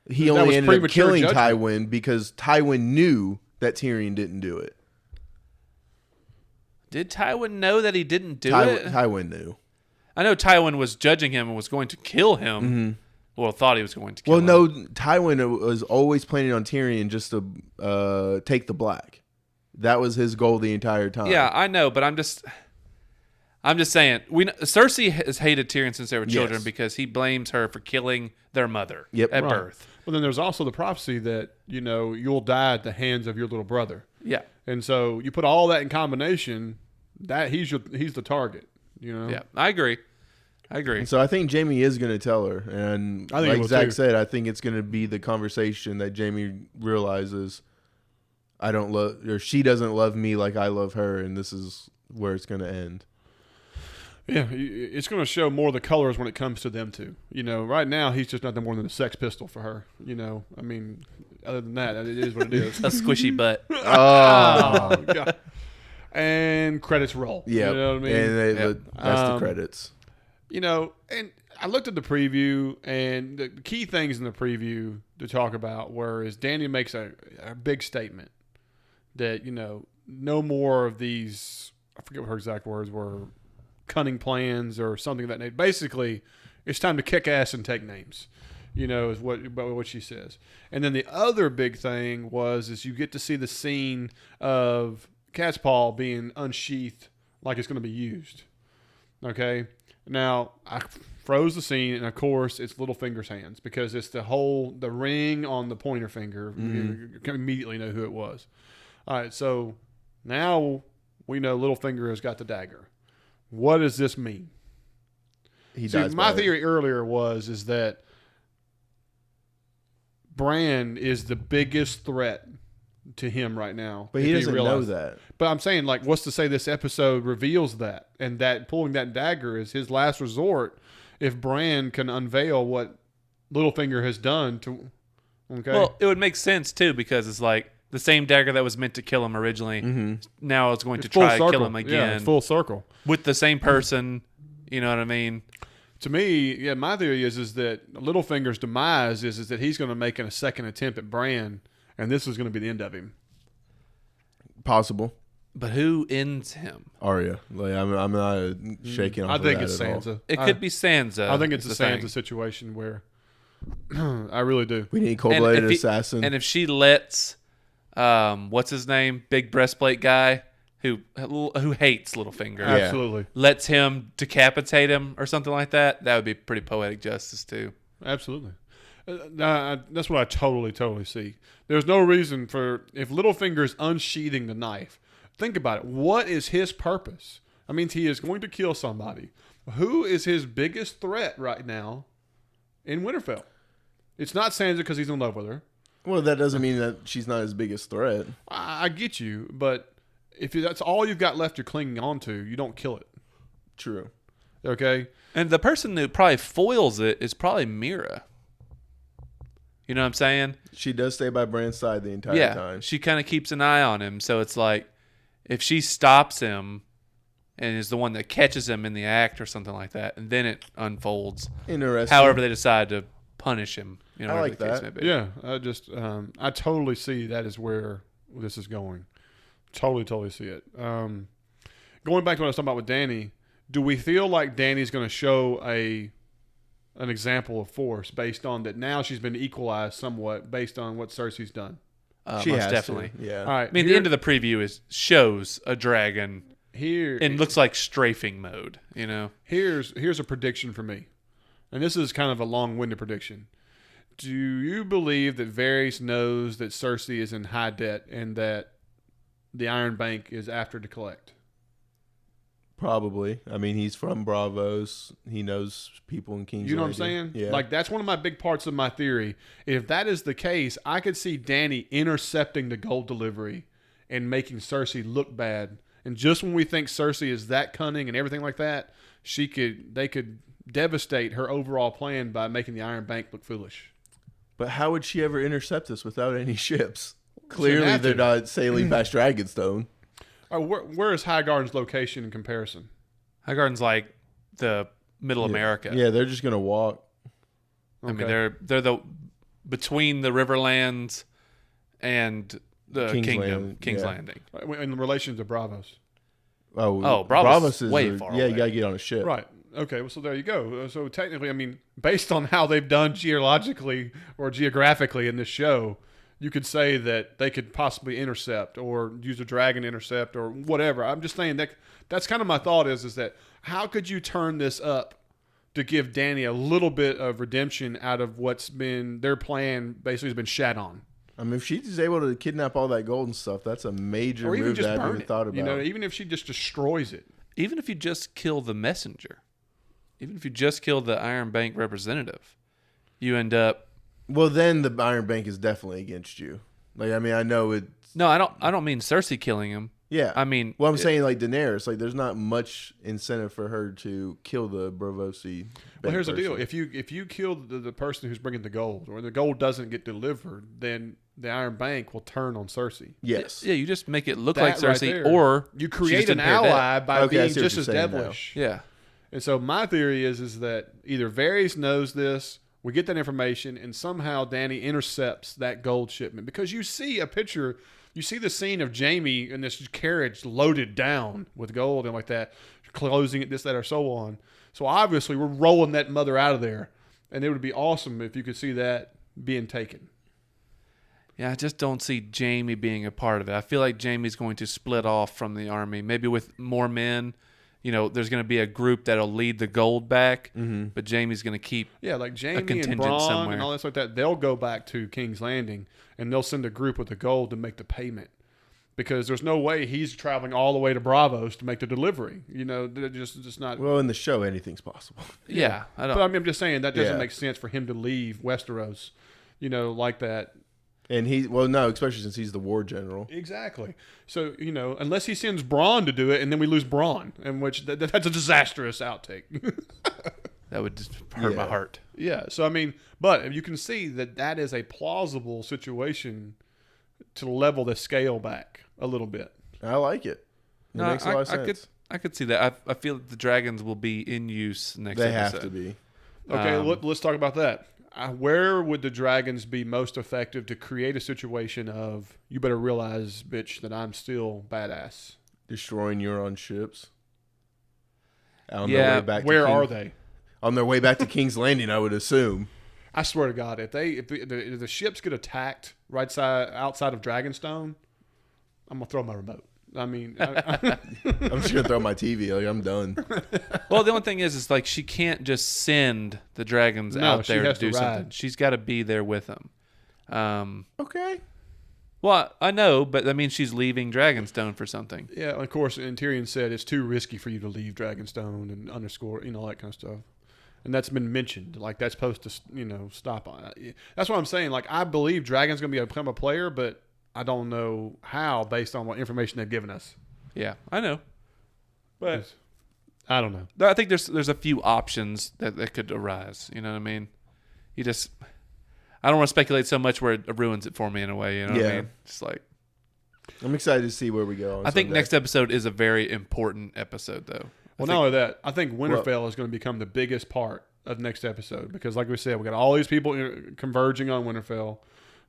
he That only was ended up premature killing judgment. Tywin because Tywin knew that Tyrion didn't do it. Did Tywin know that he didn't do it? Tywin knew. I know Tywin was judging him and was going to kill him. Well, thought he was going to kill him. Well, no, Tywin was always planning on Tyrion just to take the black. That was his goal the entire time. Yeah, I know, but I'm just saying. Cersei has hated Tyrion since they were children because he blames her for killing their mother at birth. Well, then there's also the prophecy that, you'll die at the hands of your little brother. Yeah. And so you put all that in combination, that he's the target, Yeah, I agree. And so I think Jamie is going to tell her. And I think he like will Zack too. said, I think it's going to be the conversation that Jamie realizes she doesn't love me like I love her, and this is where it's going to end. Yeah, it's going to show more of the colors when it comes to them two. Right now he's just nothing more than a sex pistol for her. I mean, other than that, it is what it is. A squishy butt. Oh, God. And credits roll. Yeah, You know what I mean? And that's the credits. And I looked at the preview, and the key things in the preview to talk about is Danny makes a big statement that, no more of these, I forget what her exact words were, cunning plans or something of that nature. Basically, it's time to kick ass and take names. is what she says. And then the other big thing is you get to see the scene of Cat's Paw being unsheathed like it's going to be used. Okay? Now, I froze the scene, and of course, it's Littlefinger's hands because it's the ring on the pointer finger. You can immediately know who it was. All right, so now we know Littlefinger has got the dagger. What does this mean? My theory earlier is that Bran is the biggest threat to him right now. But he doesn't know that. But I'm saying, like, what's to say this episode reveals that, and that pulling that dagger is his last resort if Bran can unveil what Littlefinger has done to. Okay. Well, it would make sense too because it's like the same dagger that was meant to kill him originally. Now it's going to try to kill him again. Yeah, it's full circle with the same person. You know what I mean? To me, my theory is that Littlefinger's demise is that he's going to make a second attempt at Bran, and this is going to be the end of him. Possible. But who ends him? Arya. Like I'm not shaking off. I think it's Sansa. It could be Sansa. I think it's a Sansa situation where I really do. We need cold-blooded assassin. And if she lets, what's his name, big breastplate guy who hates Littlefinger, Absolutely, lets him decapitate him or something like that, that would be pretty poetic justice too. Absolutely. That's what I totally see. There's no reason if Littlefinger's unsheathing the knife. Think about it. What is his purpose? I mean, he is going to kill somebody. Who is his biggest threat right now in Winterfell? It's not Sansa because he's in love with her. Well, that doesn't mean that she's not his biggest threat. I get you, but if that's all you've got left you're clinging on to, you don't kill it. True. Okay? And the person who probably foils it is probably Mira. You know what I'm saying? She does stay by Bran's side the entire time. She kind of keeps an eye on him. So it's like if she stops him and is the one that catches him in the act or something like that, and then it unfolds. Interesting. However they decide to punish him. You know, I like that. Yeah, I totally see that is where this is going. Totally see it. Going back to what I was talking about with Dany, do we feel like Dany's going to show an example of force based on that now she's been equalized somewhat based on what Cersei's done? She most has definitely. To. Yeah. All right. I mean, the end of the preview shows a dragon here and looks like strafing mode. You know. Here's a prediction for me, and this is kind of a long-winded prediction. Do you believe that Varys knows that Cersei is in high debt and that the Iron Bank is after to collect? Probably. I mean, he's from Bravos. He knows people in King's Landing. You know what I'm saying? Yeah. Like, that's one of my big parts of my theory. If that is the case, I could see Dany intercepting the gold delivery and making Cersei look bad. And just when we think Cersei is that cunning and everything like that, they could devastate her overall plan by making the Iron Bank look foolish. But how would she ever intercept us without any ships? Clearly, they're not sailing past Dragonstone. Where is Highgarden's location in comparison? Highgarden's like the middle America. Yeah, they're just gonna walk. I mean, they're between the Riverlands and the King's Landing. In relation to Bravos. Oh, Bravos is way far away. You gotta get on a ship. Right. Okay, well, so there you go. So technically, I mean, based on how they've done geologically or geographically in this show, you could say that they could possibly intercept or use a dragon intercept or whatever. I'm just saying that's kind of my thought is that how could you turn this up to give Dany a little bit of redemption out of what's been their plan basically has been shat on? I mean, if she's able to kidnap all that gold and stuff, that's a major move that I haven't even thought about. You know, even if she just destroys it. Even if you just kill the messenger. Even if you just kill the Iron Bank representative, you end up. Well, then the Iron Bank is definitely against you. Like, I mean, I know it. No, I don't mean Cersei killing him. Yeah, I mean, well, I'm saying like Daenerys. Like, there's not much incentive for her to kill the Bravosi. Well, here's the deal: if you kill the person who's bringing the gold, or the gold doesn't get delivered, then the Iron Bank will turn on Cersei. Yes. Yeah, you just make it look like Cersei, right or you create an ally by being just as devilish. Now. Yeah. And so my theory is that either Varys knows this, we get that information, and somehow Dany intercepts that gold shipment. Because you see a picture, you see the scene of Jaime in this carriage loaded down with gold and like that, closing it, this, that, or so on. So obviously we're rolling that mother out of there. And it would be awesome if you could see that being taken. Yeah, I just don't see Jamie being a part of it. I feel like Jamie's going to split off from the army, maybe with more men. There's going to be a group that'll lead the gold back, but Jamie's going to keep like Jamie and contingent Bronn somewhere. and all that like that. They'll go back to King's Landing and they'll send a group with the gold to make the payment, because there's no way he's traveling all the way to Bravos to make the delivery. They're just not. Well, in the show, anything's possible. Yeah, I don't. But I'm just saying that doesn't Yeah. make sense for him to leave Westeros, like that. And no, especially since he's the war general. Exactly. So, unless he sends Braun to do it and then we lose Braun, in which that's a disastrous outtake. That would just hurt my heart. Yeah. So, but you can see that is a plausible situation to level the scale back a little bit. I like it. It makes a lot of sense. I could see that. I feel that the dragons will be in use next They episode. have to be. Okay, let's talk about that. Where would the dragons be most effective to create a situation of, you better realize, bitch, that I'm still badass? Destroying Euron ships. On Yeah, their way back Where to are they? On their way back to King's Landing, I would assume. I swear to God, if the ships get attacked outside of Dragonstone, I'm gonna throw my remote. I'm just gonna throw my TV. Like, I'm done. Well, the only thing is like she can't just send the dragons out she there to has to do something. ride. She's got to be there with them. Okay. Well, I know, but that means she's leaving Dragonstone for something. Yeah, of course. And Tyrion said it's too risky for you to leave Dragonstone and underscore, all that kind of stuff. And that's been mentioned. Like, that's supposed to, stop on. That's what I'm saying. Like, I believe Dragon's going to become a player, but I don't know how based on what information they've given us. Yeah, I know. But I don't know. I think there's a few options that could arise. You know what I mean? I don't want to speculate so much where it ruins it for me in a way. You know what I mean? Just like, I'm excited to see where we go. I think next episode is a very important episode, though. Well, not only that, I think Winterfell is going to become the biggest part of next episode because, like we said, we got all these people converging on Winterfell.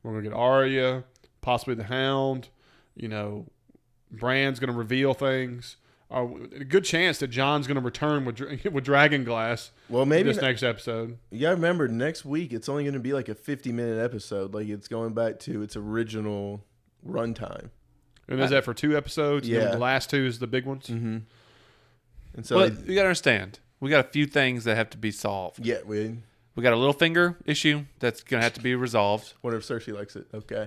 We're going to get Arya, possibly the Hound. Bran's going to reveal things. A good chance that Jon's going to return with Dragonglass. Well, maybe this next episode. You got to remember, next week it's only going to be like a 50-minute episode. Like, it's going back to its original runtime. And is that for 2 episodes? Yeah. And the last 2 is the big ones? Mm-hmm. And so, But you got to understand, we got a few things that have to be solved. yeah, we We got a Littlefinger issue that's going to have to be resolved. wonder if Cersei likes it. Okay.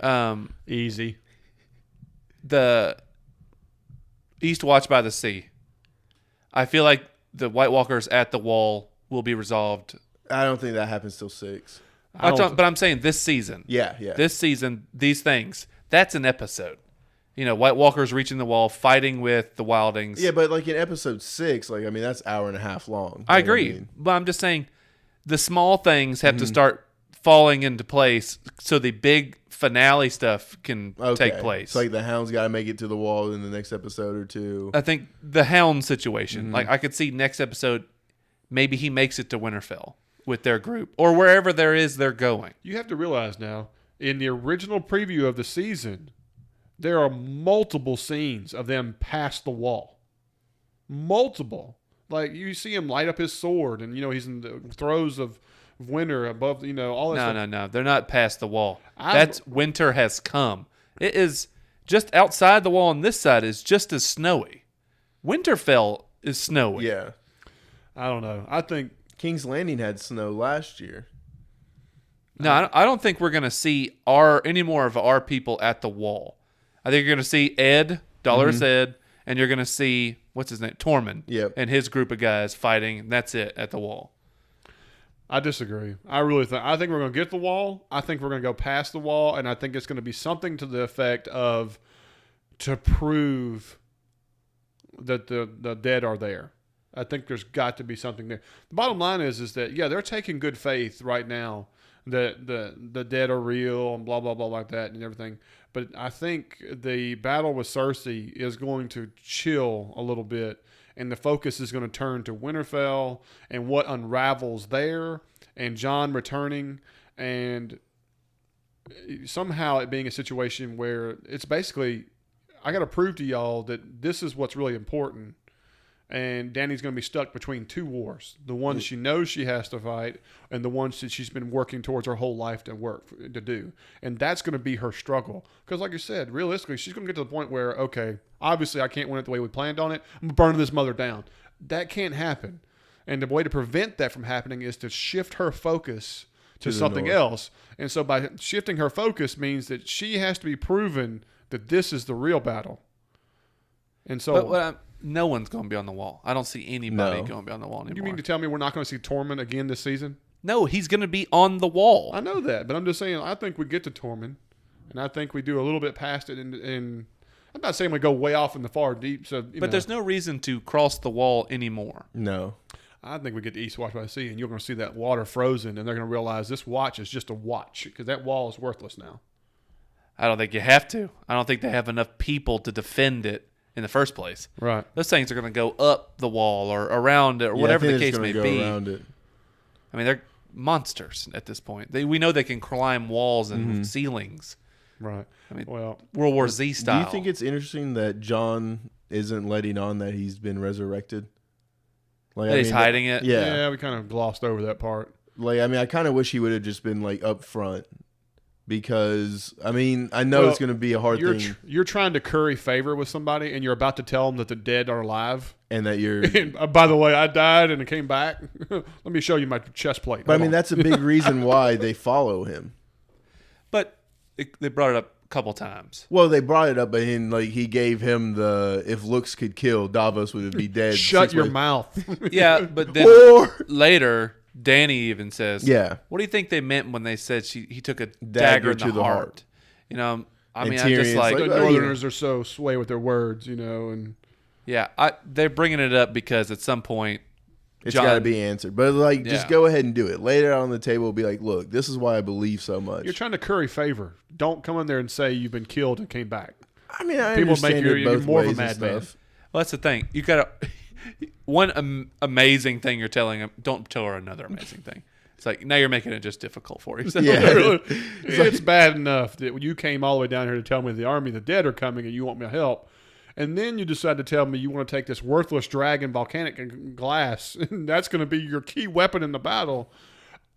Easy. The East Watch by the Sea. I feel like the White Walkers at the Wall will be resolved. I don't think that happens till 6. But I'm saying this season. Yeah. This season, these things, that's an episode. White Walkers reaching the Wall, fighting with the Wildings. Yeah, but like in episode 6, that's hour and a half long. I You know what agree. mean? But I'm just saying the small things have to start falling into place so the big finale stuff can take place. So like the Hound's got to make it to the Wall in the next episode or 2. I think the Hound situation, like I could see next episode, maybe he makes it to Winterfell with their group or wherever they're going. You have to realize now, in the original preview of the season, there are multiple scenes of them past the Wall. Multiple. Like, you see him light up his sword and, he's in the throes of winter above, all that stuff. No. They're not past the Wall. That's winter has come. It is just outside the Wall on this side is just as snowy. Winterfell is snowy. Yeah. I don't know. I think King's Landing had snow last year. No, I don't think we're going to see any more of our people at the Wall. I think you're going to see Ed, Dolores Ed, and you're going to see, what's his name, Tormund, Yep. and his group of guys fighting, and that's it at the Wall. I disagree. I think we're going to get the Wall. I think we're going to go past the Wall, and I think it's going to be something to the effect of to prove that the dead are there. I think there's got to be something there. The bottom line is that, they're taking good faith right now that the dead are real and blah, blah, blah like that and everything. But I think the battle with Cersei is going to chill a little bit, and the focus is going to turn to Winterfell and what unravels there, and Jon returning, and somehow it being a situation where it's basically, I got to prove to y'all that this is what's really important, And Dany's going to be stuck between two wars: the one she knows she has to fight, and the ones that she's been working towards her whole life to do. And that's going to be her struggle. Because, like you said, realistically, she's going to get to the point where, okay, obviously I can't win it the way we planned on it. I'm burning this mother down. That can't happen. And the way to prevent that from happening is to shift her focus to something else. And so by shifting her focus means that she has to be proven that this is the real battle. And so, no one's going to be on the wall. I don't see anybody going to be on the wall anymore. You mean to tell me we're not going to see Tormund again this season? No, he's going to be on the wall. I know that, but I'm just saying I think we get to Tormund, and I think we do a little bit past it. And I'm not saying we go way off in the far deep. But there's no reason to cross the wall anymore. No. I think we get to East Watch by the Sea, and you're going to see that water frozen, and they're going to realize this watch is just a watch because that wall is worthless now. I don't think you have to. I don't think they have enough people to defend it in the first place. Right. Those things are going to go up the wall or around it or whatever the case may be. Around it. I mean, they're monsters at this point. We know they can climb walls and ceilings. Right. I mean, well, World War Z style. Do you think it's interesting that Jon isn't letting on that he's been resurrected? Like, he's hiding it? Yeah, we kind of glossed over that part. Like, I mean, I kind of wish he would have just been, like, up front. Because, I mean, I know it's going to be a hard thing. You're trying to curry favor with somebody, and you're about to tell them that the dead are alive. And that you're... And, by the way, I died and I came back. Let me show you my chest plate. But, I mean, that's a big reason why they follow him. But they brought it up a couple times. Well, they brought it up, but he gave him the, if looks could kill, Davos would be dead. Shut your mouth. Yeah, but then later... Dany even says, "Yeah, what do you think they meant when they said he took a dagger in the heart?" You know, I mean, I'm just like the Northerners are so sway with their words, you know, and they're bringing it up because at some point it's got to be answered. But like, just go ahead and do it. Lay it out on the table. Be like, look, this is why I believe so much. You're trying to curry favor. Don't come in there and say you've been killed and came back. I mean, I understand it both more ways of a madman. and stuff. Well, that's the thing. You got to. One amazing thing you're telling him, don't tell her another amazing thing. It's like, now you're making it just difficult for you. It's bad enough that you came all the way down here to tell me the army, the dead are coming, and you want me to help. And then you decide to tell me you want to take this worthless dragon volcanic glass, and that's going to be your key weapon in the battle.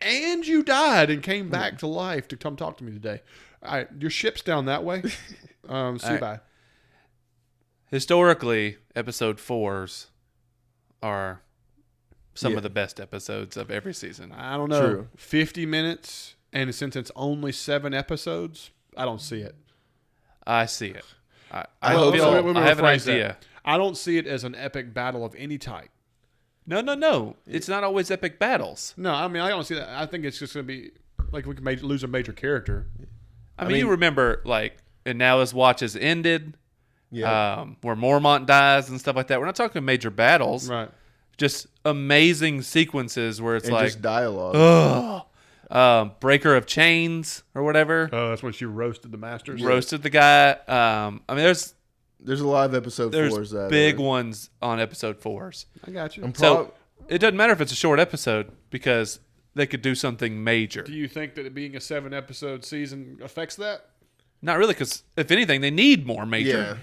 And you died and came back to life to come talk to me today. All right, your ship's down that way. See you bye. Historically, episode 4s are some of the best episodes of every season. I don't know. True. 50 minutes, and since it's only 7 episodes, I don't see it. I see it. I have an idea. I don't see it as an epic battle of any type. No. It's not always epic battles. No, I mean, I don't see that. I think it's just going to be like we could lose a major character. I mean, you remember, like, and now his watch has ended. Yeah. Where Mormont dies and stuff like that. We're not talking major battles. Right. Just amazing sequences where it's like just dialogue. Breaker of Chains or whatever. Oh, that's when she roasted the masters. Roasted the guy. I mean, there's a lot of episode 4s that big ones on episode 4s. I got you. So it doesn't matter if it's a short episode because they could do something major. Do you think that it being a 7-episode season affects that? Not really, because if anything, they need more major. Yeah.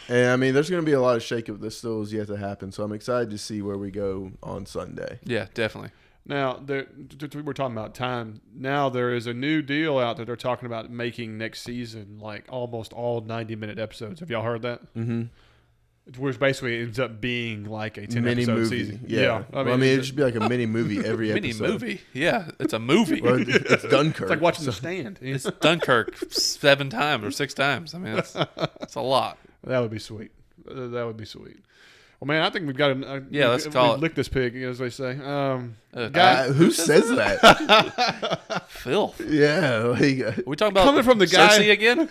And I mean, there's going to be a lot of shakeup that still is yet to happen. So I'm excited to see where we go on Sunday. Yeah, definitely. Now, we're talking about time. Now there is a new deal out that they're talking about making next season, like almost all 90-minute episodes. Have y'all heard that? Mm-hmm. Which basically ends up being like a 10-episode season. Yeah. I mean, it should be like a mini movie every episode. Mini movie? Yeah, it's a movie. Well, it's Dunkirk. It's like watching The Stand. It's Dunkirk 7 times or 6 times. I mean, it's a lot. That would be sweet. That would be sweet. Well, man, I think we've got let's call it. Lick this pig, as they say. Who says that? Filth. Yeah. Like, are we talking about coming from the guy Cersei again?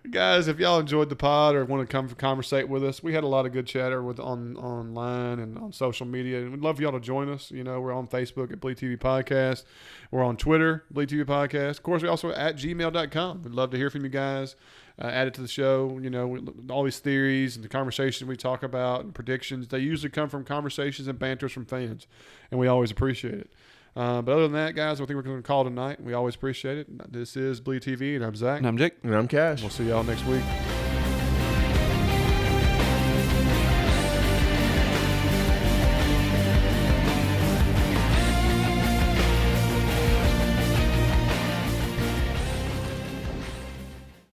Guys, if y'all enjoyed the pod or want to come conversate with us, we had a lot of good chatter online and on social media, and we'd love for y'all to join us. You know, we're on Facebook at BleedTV Podcast. We're on Twitter, BleedTV Podcast. Of course, we're also at gmail.com. We'd love to hear from you guys. Add it to the show. You know, all these theories and the conversation we talk about and predictions, they usually come from conversations and banters from fans, and we always appreciate it. But other than that, guys, I think we're going to call tonight. We always appreciate it. This is BleedTV, and I'm Zach. And I'm Jake. And I'm Cash. We'll see y'all next week.